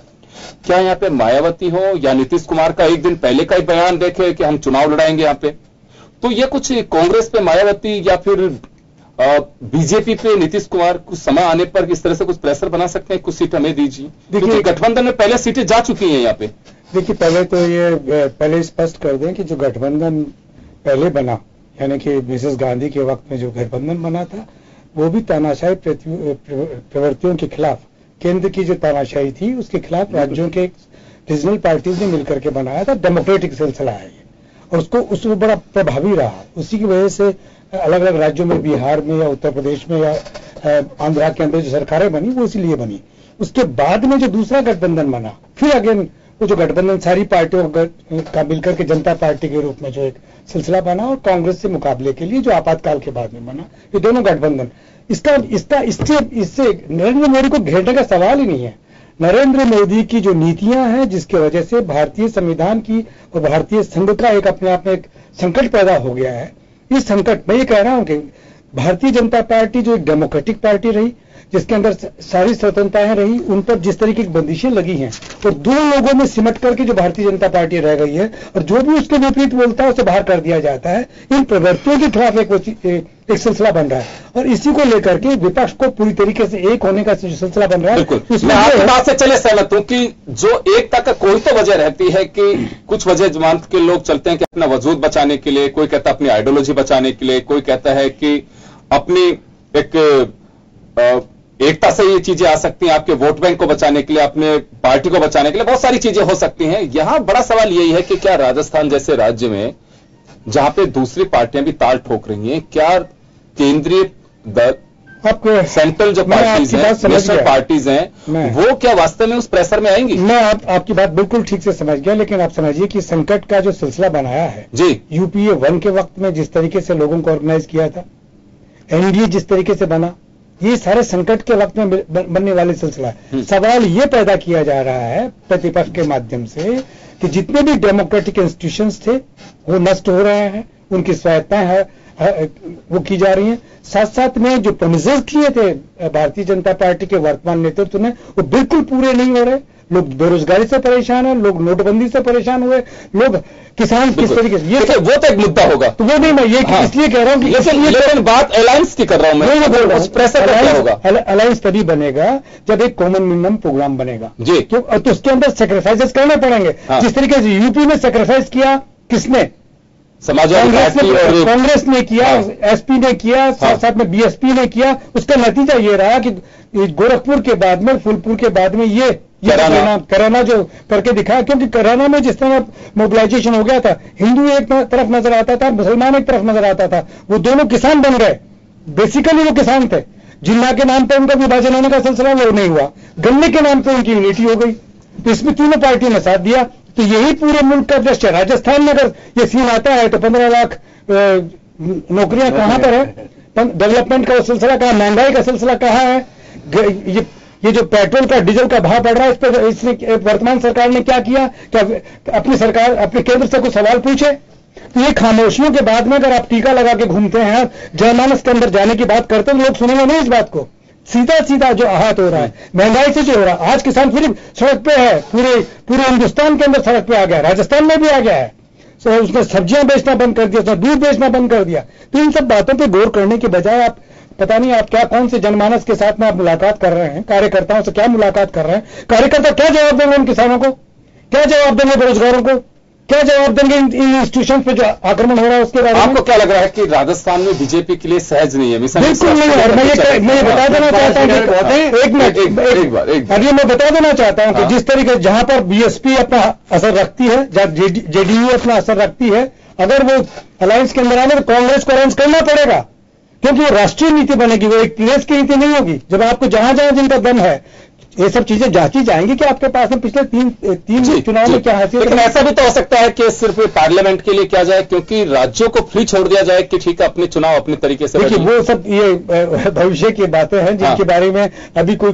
क्या यहां पे मायावती हो या नीतीश कुमार का एक दिन पहले का ही बयान देखे कि हम चुनाव लड़ाएंगे यहां पे, तो ये कुछ कांग्रेस पे मायावती या फिर बीजेपी पे नीतीश कुमार कुछ समय आने पर इस तरह से कुछ प्रेशर बना सकते हैं, कुछ सीट हमें दीजिए? देखिए गठबंधन में पहले सीटें जा चुकी हैं यहाँ पे। देखिए पहले तो ये पहले स्पष्ट कर दें कि जो गठबंधन पहले बना, यानी कि मिसेस गांधी के वक्त में जो गठबंधन बना था, वो भी तानाशाही प्रवृत्तियों के खिलाफ, केंद्र की जो तानाशाही थी उसके खिलाफ राज्यों के रीजनल पार्टीज ने मिलकर के बनाया था। डेमोक्रेटिक सिलसिला है ये, और उसको बड़ा प्रभावी रहा। उसी की वजह से अलग अलग राज्यों में, बिहार में या उत्तर प्रदेश में या आंध्रा के अंदर जो सरकारें बनी वो इसलिए बनी। उसके बाद में जो दूसरा गठबंधन बना, फिर अगेन वो जो गठबंधन सारी पार्टियों का मिलकर के जनता पार्टी के रूप में जो एक सिलसिला बना और कांग्रेस से मुकाबले के लिए जो आपातकाल के बाद में बना, ये दोनों गठबंधन, इससे नरेंद्र मोदी को घेरने का सवाल ही नहीं है। नरेंद्र मोदी की जो नीतियां हैं, जिसकी वजह से भारतीय संविधान की और भारतीय संघ का एक अपने आप में एक संकट पैदा हो गया है। इस संकट में ये कह रहा हूं कि भारतीय जनता पार्टी जो एक डेमोक्रेटिक पार्टी रही, जिसके अंदर सारी स्वतंत्रताएं रही, उन पर जिस तरीके की बंदिशें लगी हैं, और 2 लोगों में सिमट करके जो भारतीय जनता पार्टी रह गई है, और जो भी उसके विपरीत बोलता है उसे बाहर कर दिया जाता है। इन प्रवृत्तियों के खिलाफ एक सिलसिला बन रहा है, और इसी को लेकर के विपक्ष को पूरी तरीके से एक होने का सिलसिला बन रहा है। मैं आपकी बात से चले सहमत हूं कि जो एकता का कोई तो वजह रहती है कि कुछ वजह जमान के लोग चलते हैं कि अपना वजूद बचाने के लिए, कोई कहता है अपनी आइडियोलॉजी बचाने के लिए, कोई कहता है कि अपनी एक एकता से ये चीजें आ सकती हैं, आपके वोट बैंक को बचाने के लिए, अपने पार्टी को बचाने के लिए, बहुत सारी चीजें हो सकती हैं। यहां बड़ा सवाल यही है कि क्या राजस्थान जैसे राज्य में, जहां पे दूसरी पार्टियां भी ताल ठोक रही हैं, क्या केंद्रीय आपको सेंट्रल जो पार्टीज हैं, नेशनल पार्टीज हैं, वो क्या वास्तव में उस प्रेशर में आएंगी? मैं आपकी बात बिल्कुल ठीक से समझ गया, लेकिन आप समझिए कि संकट का जो सिलसिला बनाया है जी, यूपीए 1 के वक्त में जिस तरीके से लोगों को ऑर्गेनाइज किया था, एनडीए जिस तरीके से बना, ये सारे संकट के वक्त में बनने वाले सिलसिला है। सवाल ये पैदा किया जा रहा है प्रतिपक्ष के माध्यम से कि जितने भी डेमोक्रेटिक इंस्टीट्यूशंस थे वो नष्ट हो रहे हैं, उनकी स्वायत्ताएं वो की जा रही हैं। साथ साथ में जो प्रोमिसेस किए थे भारतीय जनता पार्टी के वर्तमान नेतृत्व ने, वो बिल्कुल पूरे नहीं हो रहे। लोग बेरोजगारी से परेशान है, लोग नोटबंदी से परेशान हुए, लोग किसान किस तरीके से, ये वो तो एक मुद्दा होगा। तो वो नहीं, मैं ये इसलिए कह रहा हूं कि लेकिन बात अलायंस की कर रहा हूं मैं, बोल रहा हूं प्रेशर होगा। अलायंस तभी बनेगा जब एक कॉमन मिनिमम प्रोग्राम बनेगा जी, तो उसके अंदर सेक्रीफाइसेस करने पड़ेंगे। जिस तरीके से यूपी में सेक्रीफाइस किया किसने? समाजवादी पार्टी और कांग्रेस ने किया, एसपी ने किया, साथ में बीएसपी ने किया। उसका नतीजा ये रहा कि गोरखपुर के बाद में, फूलपुर के बाद में ये कराना जो करके दिखाया, क्योंकि कराना में जिस तरह मोबिलाइजेशन हो गया था, हिंदू एक तरफ नजर आता था, मुसलमान एक तरफ नजर आता था, वो दोनों किसान बन गए। बेसिकली वो किसान थे। जिन्ना के नाम पर उनका विभाजन होने का सिलसिला वो नहीं हुआ, गन्ने के नाम पर उनकी यूनिटी हो गई। तो इसमें तीनों पार्टियों ने साथ दिया। तो यही पूरे मुल्क का दृश्य है। राजस्थान में अगर ये सीन आता है तो 15 लाख नौकरियां कहां पर है? डेवलपमेंट का सिलसिला कहां? महंगाई का सिलसिला कहां है? ये जो पेट्रोल का, डीजल का भाव बढ़ रहा है, इस पर इसने वर्तमान सरकार ने क्या किया? क्या अपनी सरकार अपने केंद्र से कुछ सवाल पूछे? तो ये खामोशियों के बाद में अगर आप टीका लगा के घूमते हैं, जनमानस के अंदर जाने की बात करते हैं, लोग सुनेंगे नहीं इस बात को। सीधा जो आहत हो रहा है महंगाई से जो हो रहा है, आज किसान फिर सड़क पे है, पूरे हिंदुस्तान के अंदर सड़क पे आ गया, राजस्थान में भी आ गया है। तो उसने सब्जियां बेचना बंद कर दिया, उसने दूध बेचना बंद कर दिया। तो इन सब बातों पे गौर करने के बजाय आप पता नहीं आप क्या, कौन से जनमानस के साथ में आप मुलाकात कर रहे हैं, कार्यकर्ताओं से क्या मुलाकात कर रहे हैं? कार्यकर्ता क्या जवाब देंगे उन किसानों को? क्या जवाब देंगे बेरोजगारों को? क्या जवाब देंगे इन इंस्टीट्यूशन पे जो आक्रमण हो रहा है उसके बारे में? आपको क्या लग रहा है कि राजस्थान में बीजेपी के लिए सहज नहीं है? बिल्कुल नहीं है। और मैं ये बता देना चाहता हूँ, एक मिनट, अभी मैं बता देना चाहता हूँ कि जिस तरीके जहां पर बीएसपी अपना असर रखती है, जहां जेडीयू अपना असर रखती है, अगर वो अलायंस के अंदर आने तो कांग्रेस को अलायंस करना पड़ेगा, क्योंकि वो राष्ट्रीय नीति बनेगी, वो एक प्रदेश की नीति नहीं होगी। जब आपको जहां जहां जिनका दम है, ये सब चीजें जांची जाएंगी कि आपके पास में पिछले तीन चुनाव में क्या हैसियत। लेकिन ऐसा भी तो हो सकता है कि सिर्फ पार्लियामेंट के लिए किया जाए, क्योंकि राज्यों को फ्री छोड़ दिया जाए कि ठीक है अपने चुनाव अपने तरीके से। देखिए वो सब ये भविष्य की बातें हैं जिनके बारे में अभी कोई,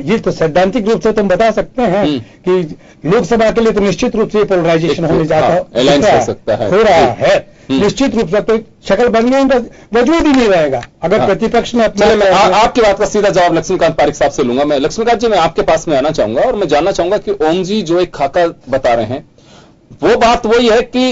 ये तो सैद्धांतिक रूप से तुम बता सकते हैं कि लोकसभा के लिए तो निश्चित रूप से ये पोलराइजेशन होने जाता हो रहा है, निश्चित रूप से। तो शक्ल बनने उनका वजूद ही नहीं रहेगा अगर प्रतिपक्ष ने अपने। आपकी बात का सीधा जवाब लक्ष्मीकांत पारिक साहब से लूंगा मैं। लक्ष्मीकांत जी, मैं आपके पास में आना चाहूंगा और मैं जानना चाहूंगा कि ओम जी जो एक खाका बता रहे हैं, वो बात वही है कि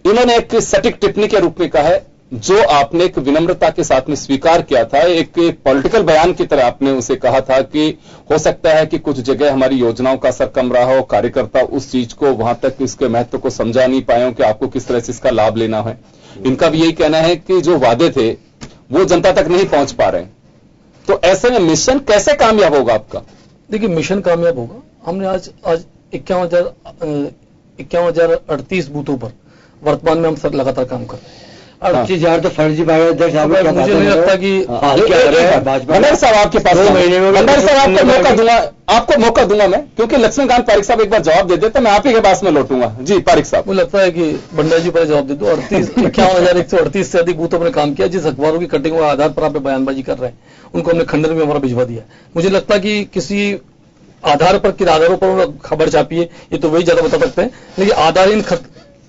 इन्होंने एक सटीक टिप्पणी के रूप में कहा है, जो आपने एक विनम्रता के साथ में स्वीकार किया था, एक पॉलिटिकल बयान की तरह आपने उसे कहा था कि हो सकता है कि कुछ जगह हमारी योजनाओं का असर कम रहा हो, कार्यकर्ता उस चीज को वहां तक इसके महत्व को समझा नहीं पाए हो कि आपको किस तरह से इसका लाभ लेना है। इनका भी यही कहना है कि जो वादे थे वो जनता तक नहीं पहुंच पा रहे। तो ऐसे में मिशन कैसे कामयाब होगा आपका? देखिए, मिशन कामयाब होगा। हमने आज 51,038 बूथों पर वर्तमान में हम सब लगातार काम कर रहे हैं। 38,000 तो फर्जी बायोदर्श। मुझे नहीं लगता कि भंडारी साहब आपके पास, भंडारी साहब आपको मौका दूंगा मैं, क्योंकि लक्ष्मीकांत पारिक साहब एक बार जवाब दे देते, मैं आप ही के पास में लौटूंगा। जी पारिक साहब, मुझे लगता है कि भंडारी जी पर जवाब दे दो। 51,138 से अधिक बूथों पर काम किया। जिस अखबारों की कटिंग के आधार पर आप बयानबाजी कर रहे हैं, उनको हमने खंडन में हमारा भिजवा दिया। मुझे लगता है कि किसी आधार पर, किन आधारों पर खबर छापी है, ये तो वही ज्यादा बता सकते हैं। लेकिन आधारहीन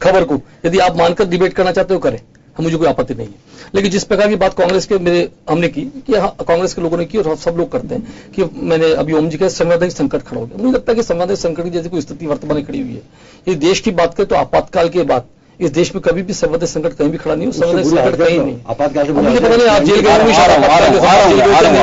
खबर को यदि आप मानकर डिबेट करना चाहते हो करें, मुझे कोई आपत्ति नहीं है। लेकिन जिस प्रकार की बात कांग्रेस के हमने की कि कांग्रेस के लोगों ने की और सब लोग करते हैं कि मैंने अभी ओम जी का संवैधानिक संकट खड़ा हो गया। मुझे लगता है कि संवैधानिक संकट की जैसी कोई स्थिति वर्तमान में खड़ी हुई है। ये देश की बात करें तो आपातकाल के बाद इस देश में कभी भी संवैधानिक संकट कहीं भी खड़ा नहीं हो। संवैधानिक संकट कहीं नहीं। आपातकाल से मुझे पता नहीं आप जेल गए,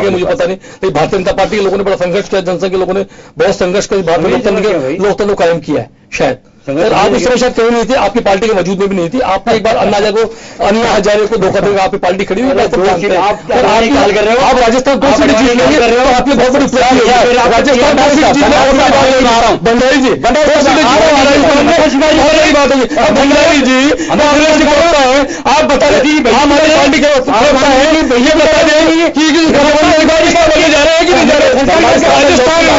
मुझे पता नहीं। लेकिन भारतीय जनता पार्टी के लोगों ने बड़ा संघर्ष किया, जनसंघ के लोगों ने बहुत संघर्ष कर भारतीय लोकतंत्र कायम किया है। शायद आप उस समय शायद कहीं नहीं थे, आपकी पार्टी के वजूद में भी नहीं थी। आपने एक बार अन्ना हजारे को धोखा देकर आपकी पार्टी खड़ी हुई। आप राजस्थान 2 सीट जीत लेंगे तो आपकी बहुत बड़ी उपलब्धि है। राजस्थान 2 सीट जीतना भंडारी जी, भंडारी जी आप बता रहे हमारी पार्टी का ये बता दें कि बने जा रहे हैं कि नहीं जा रहे। राजस्थान में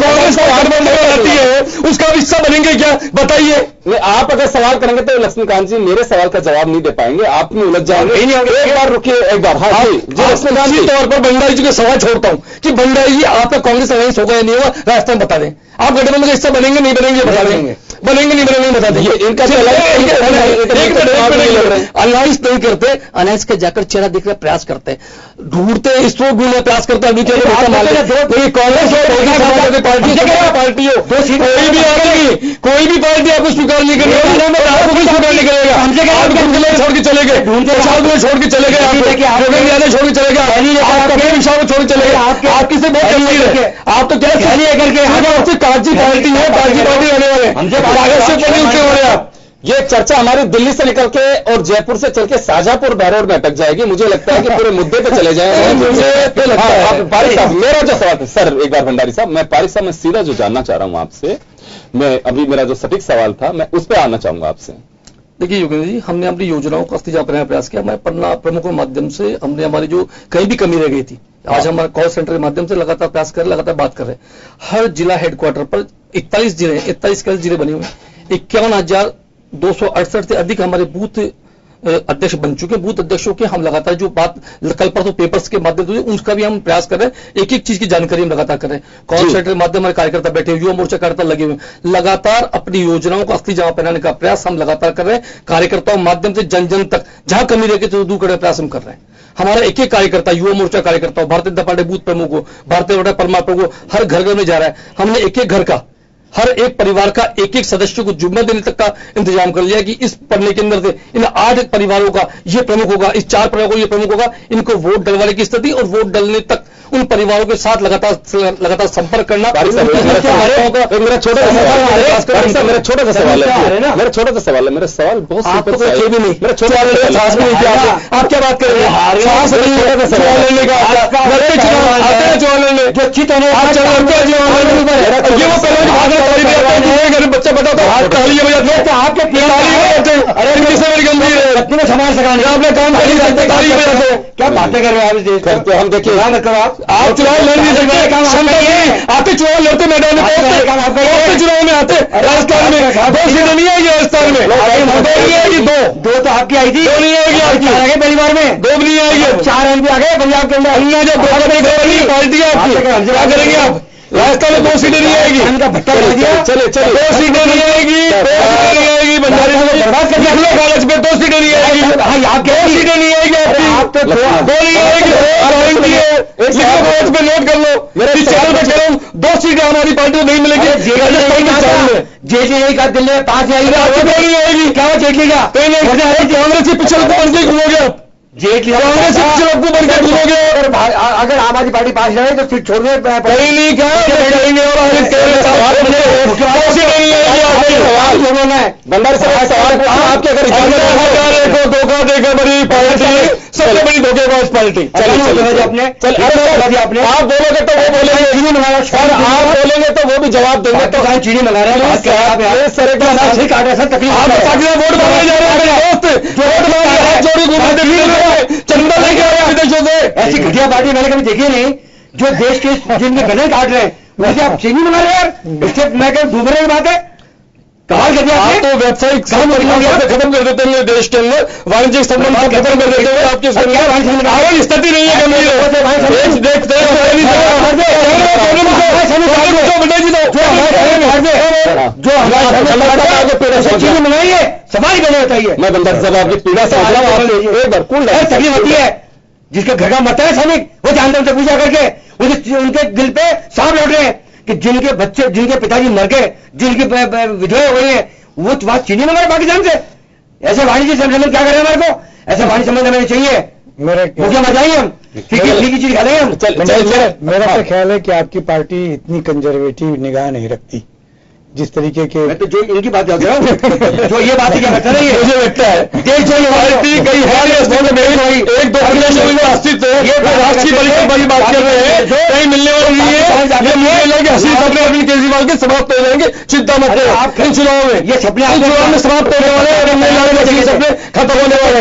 कांग्रेस का गठबंधन रहती है, उसका हिस्सा बनेंगे क्या बताइए। आप अगर सवाल करेंगे तो लक्ष्मीकांत जी मेरे सवाल का जवाब नहीं दे पाएंगे, आप में उलझ जाएंगे। एक बार रुकिए, एक बार। हाँ जी, लक्ष्मीकांत जी तौर पर भंडारी जी का सवाल छोड़ता हूं कि भंडारी जी आपका कांग्रेस अलायंस होगा या नहीं होगा, राजस्थान बता दें। आप गठबंधन का हिस्सा बनेंगे नहीं बनेंगे बता देंगे, बनेंगे नहीं बनेंगे बता देंगे। इनका अलायंस नहीं करते, अलायंस के जाकर चेहरा देखने का प्रयास करते, ढूंढते, स्रोत ढूंढने का प्रयास करते हैं। कांग्रेस पार्टी हो, कोई भी पार्टी आपको स्वीकार नहीं करेगी, आपको भी स्वीकार नहीं करेगा। छोड़ के चले गए, छोड़ के चले गए, छोड़ के चले गए, छोड़ के चले गए। आप किसे बहुत गंभीर है, आप तो क्या करके कागजी पार्टी है, कागजी पार्टी होने वाले कागज से पढ़े उठे हो रहे आप। ये चर्चा हमारी दिल्ली से निकल के और जयपुर से चल के शाहजहांपुर बहरौर में अटक जाएगी। मुझे लगता है कि पूरे मुद्दे पे चले जाएंगे। मुझे लगता है पारिक साहब, मेरा जो सवाल है सर, एक बार भंडारी साहब, मैं पारिक साहब, मैं सीधा जो जानना चाह रहा हूं आपसे, मैं अभी मेरा जो सटीक सवाल था मैं उस पर आना चाहूंगा आपसे। देखिए योगेंद्र जी, हमने अपनी योजनाओं का अस्थि बनाने का प्रयास किया। हमारे पन्ना प्रमुखों के माध्यम से हमने हमारी जो कहीं भी कमी रह गई थी, आज हमारे कॉल सेंटर के माध्यम से लगातार प्रयास कर रहे, लगातार बात कर रहे हैं। हर जिला हेडक्वार्टर पर 41 जिले बने हुए, 51,268 से अधिक हमारे बूथ अध्यक्ष बन चुके। बूथ अध्यक्षों के हम लगातार जो बात कल परसों पेपर्स के माध्यम से उसका भी हम प्रयास कर रहे हैं। एक एक चीज की जानकारी हम लगातार कर रहे हैं। कॉल सेंटर के माध्यम हमारे कार्यकर्ता बैठे हुए, युवा मोर्चा कार्यकर्ता लगे हुए, लगातार अपनी योजनाओं को अस्थि जमा पहनाने का प्रयास हम लगातार कर रहे हैं। कार्यकर्ताओं के माध्यम से जन जन तक जहां कमी रह गई तो दूर करने का प्रयास हम कर रहे हैं। हमारा एक एक कार्यकर्ता, युवा मोर्चा कार्यकर्ता, भारतीय जनता पार्टी बूथ प्रमुख हो, भारतीय जनता पार्टी परमार प्रमुख, हर घर घर में जा रहा है। हमने एक एक घर का, हर एक परिवार का एक एक सदस्य को जुम्मा देने तक का इंतजाम कर लिया कि इस पढ़ने के अंदर से इन 8 परिवारों का ये प्रमुख होगा, इस 4 परिवारों को ये प्रमुख होगा, इनको वोट डलवाने की स्थिति और वोट डलने तक उन परिवारों के साथ लगातार संपर्क करना। मेरा छोटा सा सवाल है, मेरा सवाल बहुत सिंपल भी नहीं, मेरा छोटा आप क्या बात कर रहे हैं? बच्चा बता दो आपके समाज सकाने आपने काम क्या बातें कर रहे हैं? आप हम देखिए आप चुनाव लड़ नहीं सकते, आपके चुनाव लड़ते मैदान में, चुनाव में आते राजस्थान में 2 सीटें नहीं आएगी, राजस्थान में 2 नहीं आएगी, 2 तो आपकी आई थी, 2 नहीं आएगी आपकी परिवार में, 2 नहीं आएगी, 4 एमपी आ गए पंजाब के अंदर, जो पार्टी है आपकी, क्या करेंगे आप? राजस्थान में 2 सीटें नहीं आएगी, चले 2 सीटें नहीं आएगी, 2 सीटें नहीं आएगी, बंजारी कॉलेज पे 2 सीटें नहीं आएगी, 2 सीटें नहीं आएगी आपकी, 2 नहीं आएगी, कॉलेज पे नोट कर लो, मेरे चैनल पे कह रहा हूँ 2 सीटें हमारी पार्टी को नहीं मिलेगी। जेटली का दिल्ली में 5 आएगी, आपको 2 नहीं आएगी, क्या जेटली का कांग्रेस की पिछले बन के घूमोगे आप, जेटली कांग्रेस की पिछले बन के घूमोगे, अगर आम आदमी पार्टी 5 रहे तो फिर छोड़ने कहीं नहीं क्या बंदर सवाल आपके अगर धोखा देगा बड़ी पार्टी, सबसे बड़ी धोखेबाज पार्टी। आपने आप बोलोगे तो वो बोलेंगे, आप बोलेंगे तो वो भी जवाब देंगे, तो चीनी मंगा रहे हैं वोट मांगने जा रहे हैं दोस्त, वोट मांगे हाथ जोड़ी चंदा लेके आ रहे हैं विदेशों से। ऐसी घटिया पार्टी मैंने कभी देखी नहीं जो देश के जिनके गले काट रहे हैं, वैसे आप चीनी मंगा रहे हैं यार, इससे मैं कह डूबने की बात है। कमाल कर दिया आप तो वेबसाइट खत्म कर देते हैं देश के अंदर, वाणिज्यिक संबंध खत्म कर देते हैं आपके स्थिति नहीं है गंभीर देखते मंगाइए, सवाल करना बताइए। मैं बंदर साहब आपकी पीड़ा से एक बार कौन तकलीफ होती है, जिसके घर का मरता है सैनिक, वो जानते उनसे पूछा करके उनके दिल पे सांप लौट रहे हैं कि जिनके बच्चे, जिनके पिताजी मर गए, जिनकी विधवा हो गई है, वो बात चीनी मंगा रहे पाकिस्तान से। ऐसे वाणिज्य संबंध क्या करें हमारे को? ऐसे वाणिज्य संबंध हमें चाहिए, मुझे मचाएंगे हम, फीकी चीज खा लेंगे हम। मेरा तो ख्याल है कि आपकी पार्टी इतनी कंजर्वेटिव निगाह नहीं रखती जिस तरीके के, मैं तो जो इनकी बात कर रहा हूँ जो ये बात क्या करता नहीं है, मुझे लगता है देश जो पार्टी कई एक 2 अस्तित्व है, ये राष्ट्रीय परिकल्पना की बात कर रहे हैं, कहीं मिलने वाली नहीं है, हसीन सपने अरविंद केजरीवाल के समाप्त हो जाएंगे, चिंता मत करो। आप इन चुनाव में ये सपने चुनाव में समाप्त होने वाले हैं, सपने खत्म होने वाले,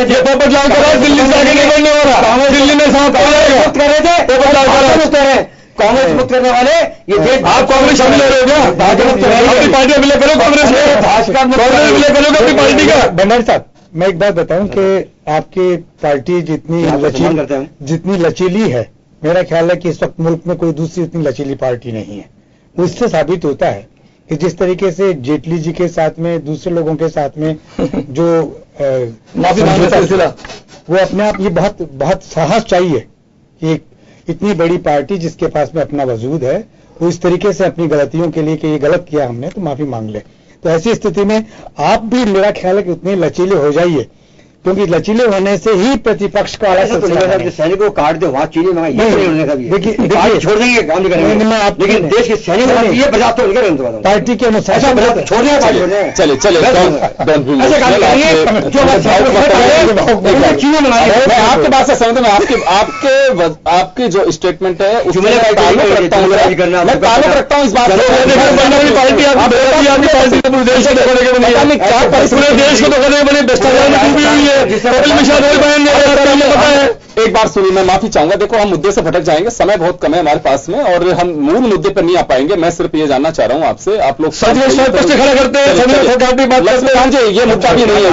ये पोपट लाल का राज दिल्ली से आगे नहीं बढ़ने वाला, दिल्ली में समाप्त हो जाएगा। मुक्त कर रहे थे पोपट लाल का राज, कांग्रेस मुक्त करने वाले ये देश, आप कांग्रेस शामिल हो रहे हो क्या? अपनी पार्टी विलय करो, कांग्रेस में भाजपा विलय करोगे अपनी पार्टी का। भंडारी साहब मैं एक बात बताऊं कि आपकी पार्टी जितनी लचीली है, मेरा ख्याल है कि इस वक्त मुल्क में कोई दूसरी इतनी लचीली पार्टी नहीं है। उससे साबित होता है कि जिस तरीके से जेटली जी के साथ में, दूसरे लोगों के साथ में जो माफी मांगने का सिलसिला, वो अपने आप, ये बहुत साहस चाहिए कि इतनी बड़ी पार्टी जिसके पास में अपना वजूद है, वो इस तरीके से अपनी गलतियों के लिए कि ये गलत किया हमने तो माफी मांग ले। तो ऐसी स्थिति में आप भी, मेरा ख्याल है कि उतने लचीले हो जाइए क्योंकि लचीले होने से ही प्रतिपक्ष का सैनिक को काट दो, वहां चीनी मंगाई, देखिए छोड़ देंगे, काम नहीं करेंगे, लेकिन देश के सैनिक ये बजा तो पार्टी के अनुसार छोड़ देंगे। चले आपके बात से सहमत हूं। आपकी जो स्टेटमेंट है उसमें मैं ताल्लुक रखता हूं इस बात से। एक बार सुनिए, मैं माफी चाहूंगा। देखो, हम मुद्दे से भटक जाएंगे, समय बहुत कम है हमारे पास में और हम मूल मुद्दे पर नहीं आ पाएंगे। मैं सिर्फ ये जानना चाह रहा हूं आपसे, आप लोग खड़ा करते हैं, ये मुद्दा भी नहीं है,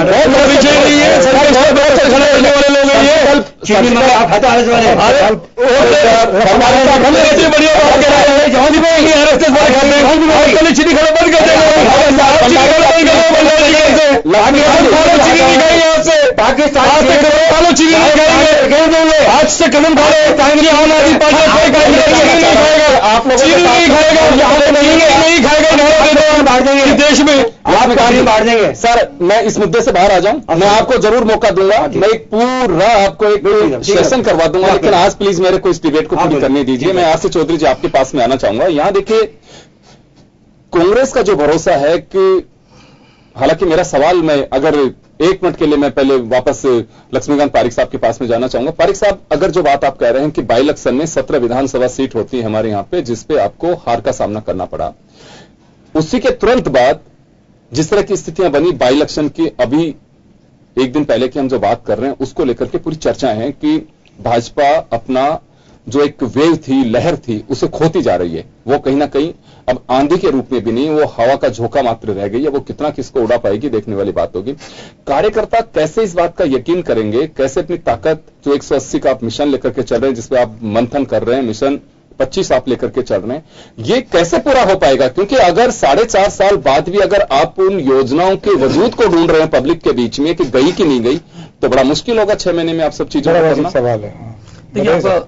आज से कदम खा रहे आम आदमी पार्टी आप लोग नहीं खाएगा देश में आप गाड़ी बांट देंगे। सर, मैं इस मुद्दे से बाहर आ जाऊं, मैं आपको जरूर मौका दूंगा, मैं एक पूरा आपको एक सेशन करवा दूंगा, लेकिन आज प्लीज मेरे को इस डिबेट को पूरी करने दीजिए। मैं आरसी चौधरी जी आपके पास में आना चाहूंगा। यहां देखिए, कांग्रेस का जो भरोसा है कि, हालांकि मेरा सवाल, मैं अगर एक मिनट के लिए मैं पहले वापस लक्ष्मीकांत पारिक साहब के पास में जाना चाहूंगा। पारिक साहब, अगर जो बात आप कह रहे हैं कि बाई इलेक्शन में 17 विधानसभा सीट होती है हमारे यहां पे, जिसपे आपको हार का सामना करना पड़ा, उसी के तुरंत बाद जिस तरह की स्थितियां बनी बाई इलेक्शन की, अभी एक दिन पहले की हम जो बात कर रहे हैं उसको लेकर के पूरी चर्चा है कि भाजपा अपना जो एक वेव थी, लहर थी, उसे खोती जा रही है। वो कहीं ना कहीं अब आंधी के रूप में भी नहीं, वो हवा का झोंका मात्र रह गई है। वो कितना किसको उड़ा पाएगी, देखने वाली बात होगी। कार्यकर्ता कैसे इस बात का यकीन करेंगे, कैसे अपनी ताकत, जो 180 का आप मिशन लेकर के चल रहे हैं, जिसपे आप मंथन कर रहे हैं, मिशन 25 आप लेकर के चल रहे हैं, ये कैसे पूरा हो पाएगा? क्योंकि अगर 4.5 साल बाद भी अगर आप उन योजनाओं के वजूद को ढूंढ रहे हैं पब्लिक के बीच में कि गई कि नहीं गई, तो बड़ा मुश्किल होगा 6 महीने में आप सब चीजों को करना। सवाल है। देखिए,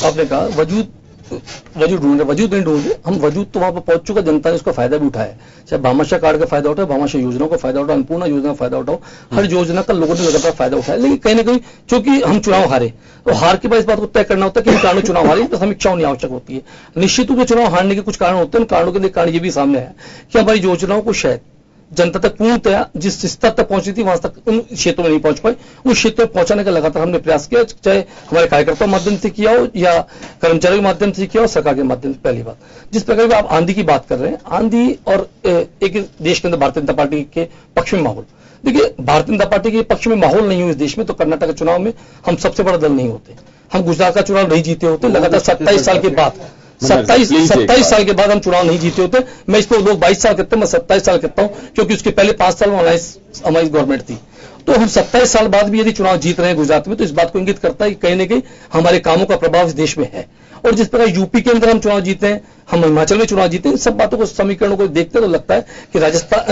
आपने कहा वजूद ढूंढ रहे, वजूद नहीं ढूंढ रहे हम, वजूद तो वहां पर पहुंच चुका, जनता ने उसका फायदा भी उठाया, चाहे भामाशाह कार्ड का फायदा उठाओ, भामाशाह योजना का फायदा उठाओ, अन्नपूर्णा योजना का फायदा उठाओ, हर योजना का लोगों ने लगातार फायदा उठाया। लेकिन कहीं ना कहीं चूंकि हम चुनाव हारे, तो हार के बाद इस बात को तय करना होता है कि इन कारणों चुनाव हारे, तो समीक्षा होनी आवश्यक होती है। निश्चित रूप से चुनाव हारने के कुछ कारण होते हैं, उन कारणों के कारण ये भी सामने है कि हमारी योजनाओं को शायद जनता तक पूर्णतया जिस स्तर तक पहुंची थी वहां तक उन क्षेत्रों में नहीं पहुंच पाई। उन क्षेत्रों में पहुंचाने का लगातार हमने प्रयास किया, चाहे हमारे कार्यकर्ताओं के माध्यम से किया हो या कर्मचारियों के माध्यम से किया हो, सरकार के माध्यम से। पहली बात, जिस प्रकार की आप आंधी की बात कर रहे हैं, आंधी और एक देश के अंदर भारतीय जनता पार्टी के पक्ष में माहौल, देखिए भारतीय जनता पार्टी के पक्ष में माहौल नहीं हो इस देश में, तो कर्नाटक के चुनाव में हम सबसे बड़ा दल नहीं होते। हम गुजरात का चुनाव नहीं जीते होते, लगातार 27 साल के बाद 27 साल के बाद हम चुनाव नहीं जीते होते। मैं इस पर लोग 22 साल कहते हैं, मैं 27 साल कहता हूं, क्योंकि उसके पहले 5 साल में हमारी गवर्नमेंट थी। तो हम 27 साल बाद भी यदि चुनाव जीत रहे हैं गुजरात में, तो इस बात को इंगित करता है कि कहीं ना कहीं हमारे कामों का प्रभाव इस देश में है। और जिस प्रकार यूपी के अंदर हम चुनाव जीते हैं, हम हिमाचल में चुनाव जीते हैं, इन सब बातों को, समीकरणों को देखते तो लगता है कि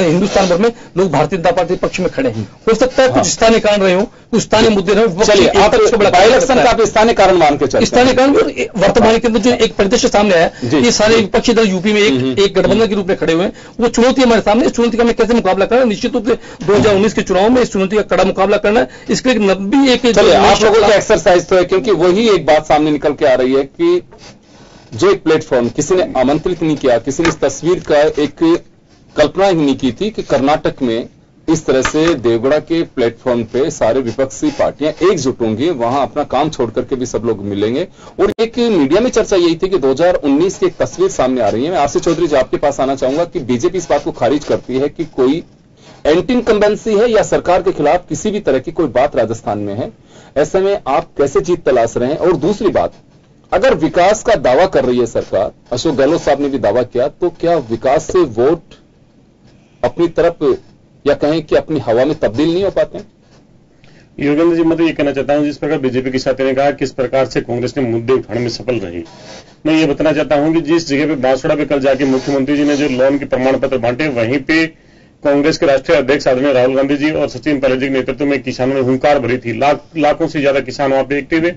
हिंदुस्तान भर में लोग भारतीय जनता पार्टी पक्ष में खड़े हैं। हो सकता है कुछ स्थानीय कारण रहे हो, कुछ स्थानीय मुद्दे रहे हो। चलिए, आप इलेक्शन का स्थानीय कारण मान के चलिए, स्थानीय कारण वर्तमान के अंदर जो एक परिदृश्य सामने आया कि सारे विपक्षी दल यूपी में एक गठबंधन के रूप में खड़े हुए हैं, वो चुनौती हमारे सामने। इस चुनौती का हमें कैसे मुकाबला करना है? निश्चित रूप से 2019 के चुनाव में इस चुनौती का कड़ा मुकाबला करना है। इसके लिए लंबी एक आप लोगों की एक्सरसाइज तो है, क्योंकि वही एक बात सामने निकल के आ रही है कि जो एक प्लेटफॉर्म किसी ने आमंत्रित नहीं किया, किसी ने इस तस्वीर का एक कल्पना ही नहीं की थी कि कर्नाटक में इस तरह से देवगढ़ के प्लेटफॉर्म पे सारे विपक्षी पार्टियां एकजुट होंगी, वहां अपना काम छोड़ करके भी सब लोग मिलेंगे। और एक मीडिया में चर्चा यही थी कि 2019 की एक तस्वीर सामने आ रही है। मैं आरसी चौधरी जी आपके पास आना चाहूंगा कि बीजेपी इस बात को खारिज करती है कि कोई एंटी इनकम्बेंसी है या सरकार के खिलाफ किसी भी तरह की कोई बात राजस्थान में है। ऐसे में आप कैसे जीत तलाश रहे हैं? और दूसरी बात, अगर विकास का दावा कर रही है सरकार, अशोक गहलोत साहब ने भी दावा किया, तो क्या विकास से वोट अपनी तरफ या कहें कि अपनी हवा में तब्दील नहीं हो पाते? योगेंद्र जी, मैं तो ये कहना चाहता हूं, जिस प्रकार बीजेपी के साथी ने कहा किस प्रकार से कांग्रेस ने मुद्दे उठाने में सफल रही, मैं ये बताना चाहता हूं कि जिस जगह पे बांसवाड़ा पे कल जाके मुख्यमंत्री जी ने जो लोन के प्रमाण पत्र बांटे, वहीं पे कांग्रेस के राष्ट्रीय अध्यक्ष आदरणीय राहुल गांधी जी और सचिन पायलट जी के नेतृत्व में किसानों ने हुंकार भरी थी। लाखों से ज्यादा किसान वहां पे एक्टिव है।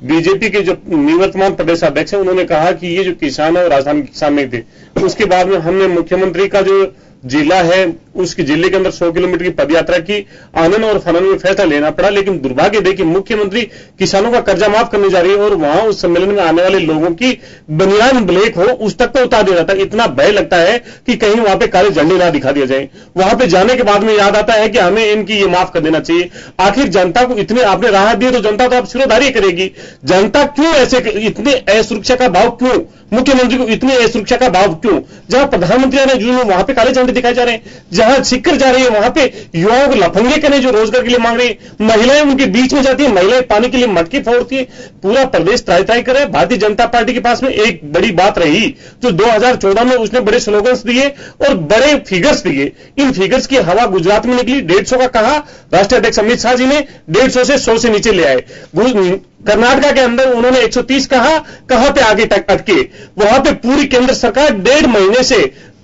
बीजेपी के जो निवर्तमान प्रदेश अध्यक्ष है, उन्होंने कहा कि ये जो किसान है राजधानी के किसान नहीं थे। उसके बाद में हमने मुख्यमंत्री का जो जिला है उसके जिले के अंदर 100 किलोमीटर की पदयात्रा की, आनन और फनन में फैसला लेना पड़ा। लेकिन दुर्भाग्य देखिए मुख्यमंत्री किसानों का कर्जा माफ करने जा रही है और वहां उस सम्मेलन में आने वाले लोगों की बनियान ब्लैक हो उस तक तो उतार दिया जाता है। इतना भय लगता है कि कहीं वहां पे काले झंडे ना दिखा दिया जाए। वहां पे जाने के बाद में याद आता है कि हमें इनकी ये माफ कर देना चाहिए। आखिर जनता को इतने आपने राहत दी तो जनता तो अब सिरोधारी करेगी। जनता क्यों ऐसे इतने असुरक्षा का भाव क्यों, मुख्यमंत्री को इतनी असुरक्षा का भाव क्यों? जहां प्रधानमंत्री ने जून में वहां पे काले झंडे दिखाए जा रहे हैं, जहां सिक्कर जा रही है वहां पे युवाओं को लफंगे करने जो रोजगार के लिए मांग रही है, महिलाएं उनके बीच में जाती है, महिलाएं पानी के लिए मटकी फोड़ती है, पूरा प्रदेश त्राई कर रहा है। भारतीय जनता पार्टी के पास में एक बड़ी बात रही जो 2014 में उसने बड़े स्लोगन्स दिए और बड़े फिगर्स दिए। इन फिगर्स की हवा गुजरात में निकली, 150 का कहा राष्ट्रीय अध्यक्ष अमित शाह जी ने, 150 से 100 से नीचे ले आए। कर्नाटका के अंदर उन्होंने 130 कहा, कहां पे आगे तक अटके? वहां पे पूरी केंद्र सरकार 1.5 महीने से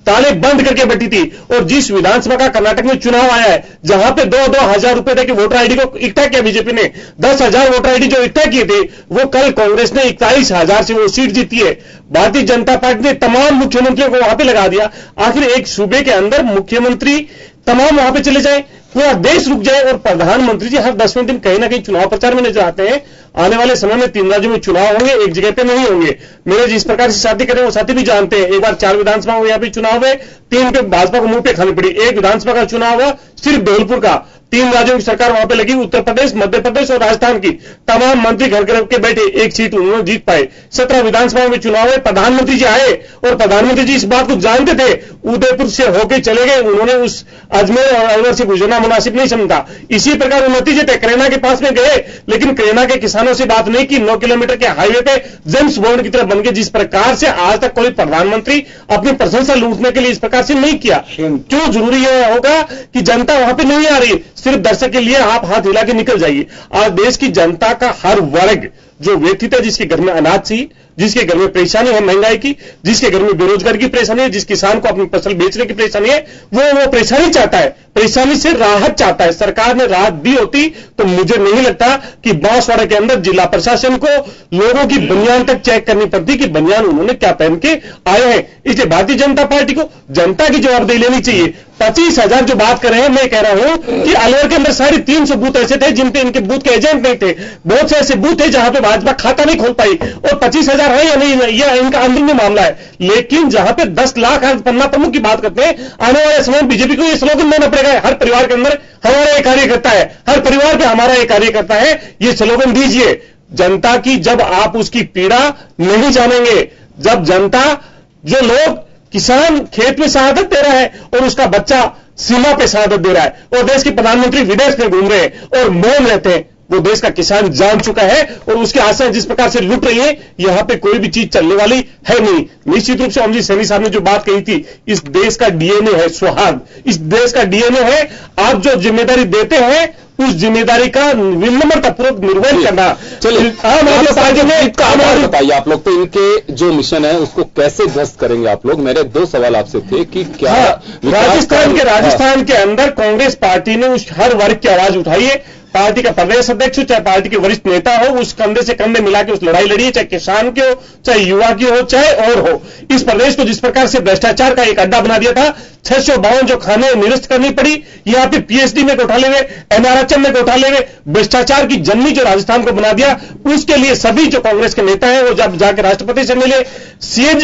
ताले बंद करके बैठी थी। और जिस विधानसभा का कर्नाटक में चुनाव आया है, जहां पे 2-2 हजार रुपए तक वोटर आईडी को इकट्ठा किया बीजेपी ने, 10,000 वोटर आईडी जो इकट्ठा किए थे वो कल कांग्रेस ने 41,000 से वो सीट जीती है। भारतीय जनता पार्टी ने तमाम मुख्यमंत्रियों को वहां पे लगा दिया। आखिर एक सूबे के अंदर मुख्यमंत्री तमाम वहां पे चले जाए, पूरा देश रुक जाए और प्रधानमंत्री जी हर 10वें दिन कहीं ना कहीं चुनाव प्रचार में नजर आते हैं। आने वाले समय में 3 राज्यों में चुनाव होंगे, एक जगह पे नहीं होंगे। मेरे जिस प्रकार से साथी करें वो साथी भी जानते हैं। एक बार 4 विधानसभा में यहां पे चुनाव है, 3 पे भाजपा को मुंह पे खानी पड़ी। एक विधानसभा का चुनाव हुआ सिर्फ धौलपुर का, 3 राज्यों की सरकार वहां पे लगी, उत्तर प्रदेश, मध्य प्रदेश और राजस्थान की। तमाम मंत्री घर घर के बैठे, एक सीट उन्होंने जीत पाए। 17 विधानसभा में चुनाव है, प्रधानमंत्री जी आए और प्रधानमंत्री जी इस बात को जानते थे, उदयपुर से होकर चले गए। उन्होंने उस अजमेर और अलवर से गुजरना मुनासिब नहीं समझा। इसी प्रकार वो नतीजे थे, करेना के पास में गए लेकिन करेना के किसानों से बात नहीं की। 9 किलोमीटर के हाईवे पे जेम्स बॉन्ड की तरह बन गए। जिस प्रकार से आज तक कोई प्रधानमंत्री अपनी प्रशंसा लूटने के लिए इस प्रकार से नहीं किया। क्यों जरूरी है होगा कि जनता वहां पे नहीं आ रही, सिर्फ दर्शक के लिए आप हाथ हिला के निकल जाइए। आज देश की जनता का हर वर्ग जो व्यक्ति था, जिसके घर में अनाज थी, जिसके घर में परेशानी है महंगाई की, जिसके घर में बेरोजगारी की परेशानी है, जिस किसान को अपनी फसल बेचने की परेशानी है, वो परेशानी चाहता है, परेशानी से राहत चाहता है। सरकार ने राहत दी होती तो मुझे नहीं लगता कि बांसवाड़ा के अंदर जिला प्रशासन को लोगों की बनियान तक चेक करनी पड़ती कि बनियान उन्होंने क्या पहन के आए हैं। इसलिए भारतीय जनता पार्टी को जनता की जवाबदेही लेनी चाहिए। 25,000 जो बात कर रहे हैं, मैं कह रहा हूं कि अलवर के अंदर 350 बूथ ऐसे थे जिन पे इनके बूथ के एजेंट नहीं थे। बहुत से ऐसे बूथ थे जहां पे भाजपा खाता नहीं खोल पाई और 25,000 है या नहीं, यह इनका अंदरूनी मामला है। लेकिन जहां पे 10 लाख पन्ना प्रमुख की बात करते हैं, आने वाले समय में बीजेपी को यह स्लोगन देना पड़ेगा, हर परिवार के अंदर हमारा एक कार्यकर्ता है, हर परिवार पे हमारा एक कार्यकर्ता है। ये स्लोगन दीजिए जनता की। जब आप उसकी पीड़ा नहीं जानेंगे, जब जनता, जो लोग किसान खेत में शहादत दे रहा है और उसका बच्चा सीमा पे शहादत दे रहा है और देश के प्रधानमंत्री विदेश में घूम रहे हैं और मौन रहते हैं, वो देश का किसान जान चुका है और उसकी आशाएं जिस प्रकार से लुट रही है, यहां पे कोई भी चीज चलने वाली है नहीं। निश्चित रूप से अमरजीत सैनी साहब ने जो बात कही थी, इस देश का डीएनए है सौहार्द, इस देश का डीएनए है आप जो जिम्मेदारी देते हैं उस जिम्मेदारी का विनम्रतापूर्वक निर्वहन करना। चलिए बताइए आप लोग, तो इनके जो मिशन है उसको कैसे ध्वस्त करेंगे आप लोग? मेरे 2 सवाल आपसे थे कि क्या राजस्थान के अंदर कांग्रेस पार्टी ने उस हर वर्ग की आवाज उठाई है। पार्टी का प्रदेश अध्यक्ष हो, चाहे पार्टी के वरिष्ठ नेता हो, उस कंधे से कंधे मिला के उस लड़ाई लड़ी है, चाहे किसान की हो, चाहे युवा की हो, चाहे और हो। इस प्रदेश को जिस प्रकार से भ्रष्टाचार का एक अड्डा बना दिया था, 652 जो खाने निरस्त करनी पड़ी, यहां पे पीएचडी में घोटाले हुए, एनआरएचएम में घोटाले हुए, भ्रष्टाचार की जन्नी जो राजस्थान को बना दिया, उसके लिए सभी जो कांग्रेस के नेता हैं वो जब जाके राष्ट्रपति से मिले, सीएम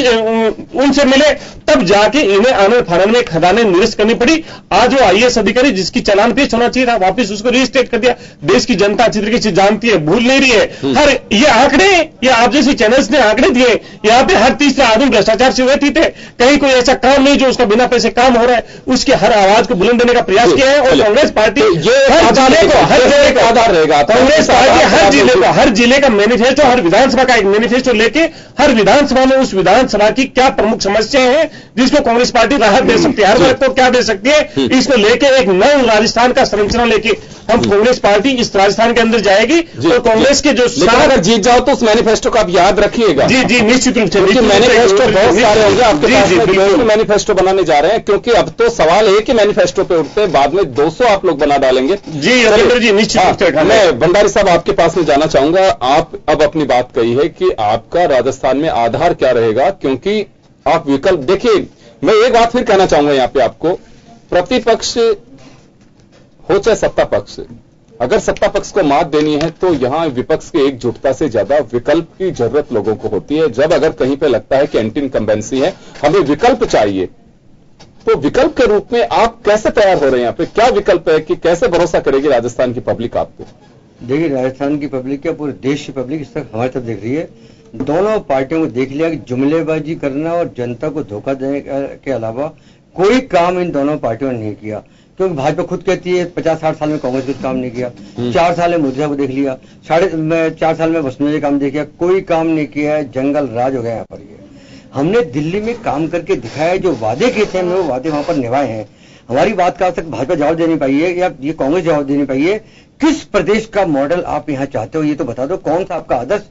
उनसे मिले, तब जाके इन्हें आनंद फानन में खदानें निरस्त करनी पड़ी। आज वो आईएएस अधिकारी जिसकी चालान पेश होना चाहिए था, वापिस उसको रजिस्ट्रेट कर दिया। देश की जनता अच्छी तरीके से जानती है, भूल नहीं रही है। हर ये आंकड़े, ये आप जैसे चैनल्स ने आंकड़े दिए, यहां पे हर तीसरा आदमी भ्रष्टाचार से व्यथित है। कहीं कोई ऐसा काम नहीं जो उसका बिना पैसे काम हो रहा है, उसके हर आवाज को बुलंद देने का प्रयास किया है। और कांग्रेस पार्टी हर जिले को, हर जिले का आधार रहेगा। कांग्रेस पार्टी हर जिले का मैनिफेस्टो, हर विधानसभा का एक मैनिफेस्टो लेके हर विधानसभा में उस विधानसभा की क्या प्रमुख समस्याएं हैं जिसको कांग्रेस पार्टी राहत दे सकती है, हर वर्ग को क्या दे सकती है, इसको लेके एक नव राजस्थान का संरचना लेके हम कांग्रेस पार्टी इस राजस्थान के अंदर जाएगी। और कांग्रेस के जो अगर जीत जाओ तो उस मैनिफेस्टो का आप याद रखिएगा। जी जी, निश्चित रूप से मैनिफेस्टो बहुत सारे होंगे आपके पास में, मैनिफेस्टो बनाने जा रहे हैं, क्योंकि अब तो सवाल है कि मैनिफेस्टो पे उठते बाद में 200 आप लोग बना डालेंगे। जी रविंद्र जी, निश्चित रूप से। मैं भंडारी साहब आपके पास में जाना चाहूंगा। आप अब अपनी बात कही है कि आपका राजस्थान में आधार क्या रहेगा, क्योंकि आप विकल्प देखिए। मैं एक बात फिर कहना चाहूंगा यहां पे आपको प्रतिपक्ष हो चाहे सत्ता पक्ष, अगर सत्ता पक्ष को मात देनी है तो यहां विपक्ष की एकजुटता से ज्यादा विकल्प की जरूरत लोगों को होती है। जब अगर कहीं पे लगता है कि एंटी इनकम्बेंसी है, हमें विकल्प चाहिए, तो विकल्प के रूप में आप कैसे तैयार हो रहे हैं? यहाँ पे क्या विकल्प है कि कैसे भरोसा करेगी राजस्थान की पब्लिक आपको? देखिए, राजस्थान की पब्लिक क्या, पूरे देश की पब्लिक इस तक हमारी तरफ देख रही है। दोनों पार्टियों को देख लिया कि जुमलेबाजी करना और जनता को धोखा देने के अलावा कोई काम इन दोनों पार्टियों ने नहीं किया। क्योंकि भाजपा खुद कहती है 50-60 साल में कांग्रेस कुछ काम नहीं किया, 4 साल में मोदी साहब को देख लिया, 4 साल में वसुंधरा जी काम देखा, कोई काम नहीं किया है, जंगल राज हो गया यहाँ पर। ये हमने दिल्ली में काम करके दिखाया, जो वादे किए थे हमने वो वादे वहां पर निभाए हैं। हमारी बात का आज तक भाजपा जवाब दे नहीं पाई है या ये कांग्रेस जवाब दे नहीं पाई है। किस प्रदेश का मॉडल आप यहाँ चाहते हो ये तो बता दो। कौन सा आपका आदर्श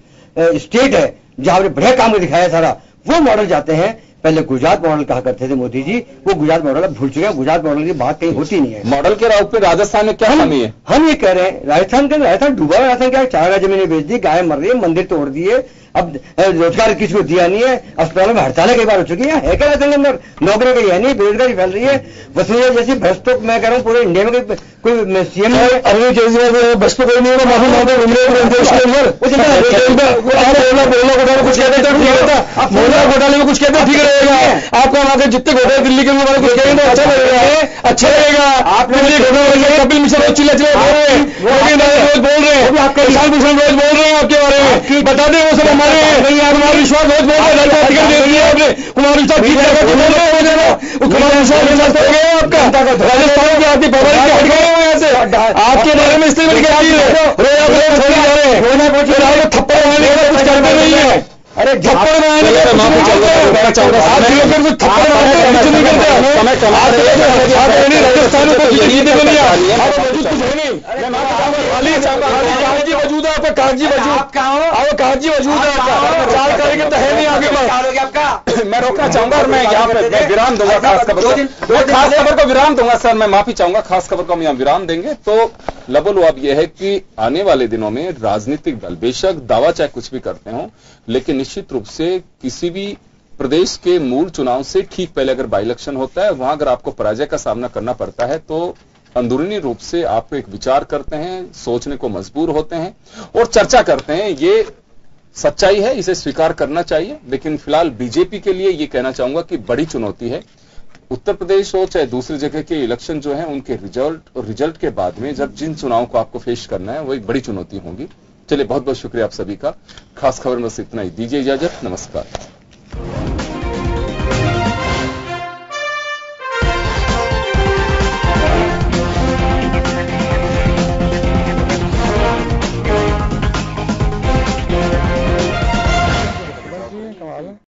स्टेट है जहां आपने बढ़िया काम दिखाया सारा, वो मॉडल चाहते हैं। पहले गुजरात मॉडल कहा करते थे मोदी जी, वो गुजरात मॉडल अब भूल चुके हैं। गुजरात मॉडल की बात कहीं होती नहीं है। मॉडल के राउट पे राजस्थान में क्या कमी है? हम ये कह रहे हैं राजस्थान डूबा है। राजस्थान क्या 4 जमीनें बेच दी, गाय मर रही है, मंदिर तोड़ दिए, अब रोजगार किसी को दिया नहीं है, अस्पतालों में हड़तालें कई बार हो चुकी है क्या राजस्थान के अंदर? नौकरी कहीं है नहीं, बेरोजगारी फैल रही है। वसुंधरा जैसी भ्रष्ट तो मैं कह रहा हूँ पूरे इंडिया में कोई सीएम अरविंद केजरीवाल भ्रष्ट कोई नहीं है। मोहल्ला घोटाले में कुछ कहते ठीक रहेगा। आपका वहां के जितने घोटाले दिल्ली के बारे में कुछ कहेंगे तो अच्छा लगेगा। आप कपिल मिश्रा रोज चिल्ला चिल्ला बोल रहे हैं, रोज बोल रहे हैं, विशाल भूषण रोज बोल रहे हैं आपके बारे में। बता दें वो सब हमारे कुमार विश्वास रोज बोल रहे हैं, टिकट दे दिया आपने। कुमार विश्वास ठीक जगह बोल रहे हो जाएगा। कुमार विश्वास हो गया आपका राजस्थान की आपकी पब्लिक के हट गए हो यहाँ से। आपके बारे में इसलिए क्या छोड़े जा रहे हैं, थप्पड़ मारने का कुछ करते नहीं है। अरे थप्पड़ मारने का माफी चाहूंगा राजस्थान वजूद है आपका, कागजी वजूद है आपका, 4 कार्यकर्ता है नहीं आगे। मैं रोकना चाहूंगा और मैं यहाँ पे विराम दूंगा। खास खबर को विराम दूंगा सर, मैं माफी चाहूंगा। खास खबर को हम यहाँ विराम देंगे। तो लबोलू अब यह है कि आने वाले दिनों में राजनीतिक दल बेशक दावा चाहे कुछ भी करते हो, लेकिन निश्चित रूप से किसी भी प्रदेश के मूल चुनाव से ठीक पहले अगर बाई इलेक्शन होता है, वहां अगर आपको पराजय का सामना करना पड़ता है तो अंदरूनी रूप से आप एक विचार करते हैं, सोचने को मजबूर होते हैं और चर्चा करते हैं। ये सच्चाई है, इसे स्वीकार करना चाहिए। लेकिन फिलहाल बीजेपी के लिए ये कहना चाहूंगा कि बड़ी चुनौती है। उत्तर प्रदेश हो चाहे दूसरी जगह के इलेक्शन जो है, उनके रिजल्ट के बाद में जब जिन चुनाव को आपको फेस करना है वो एक बड़ी चुनौती होगी। चलिए, बहुत बहुत शुक्रिया आप सभी का। खास खबर में बस इतना ही। दीजिए इजाजत, नमस्कार।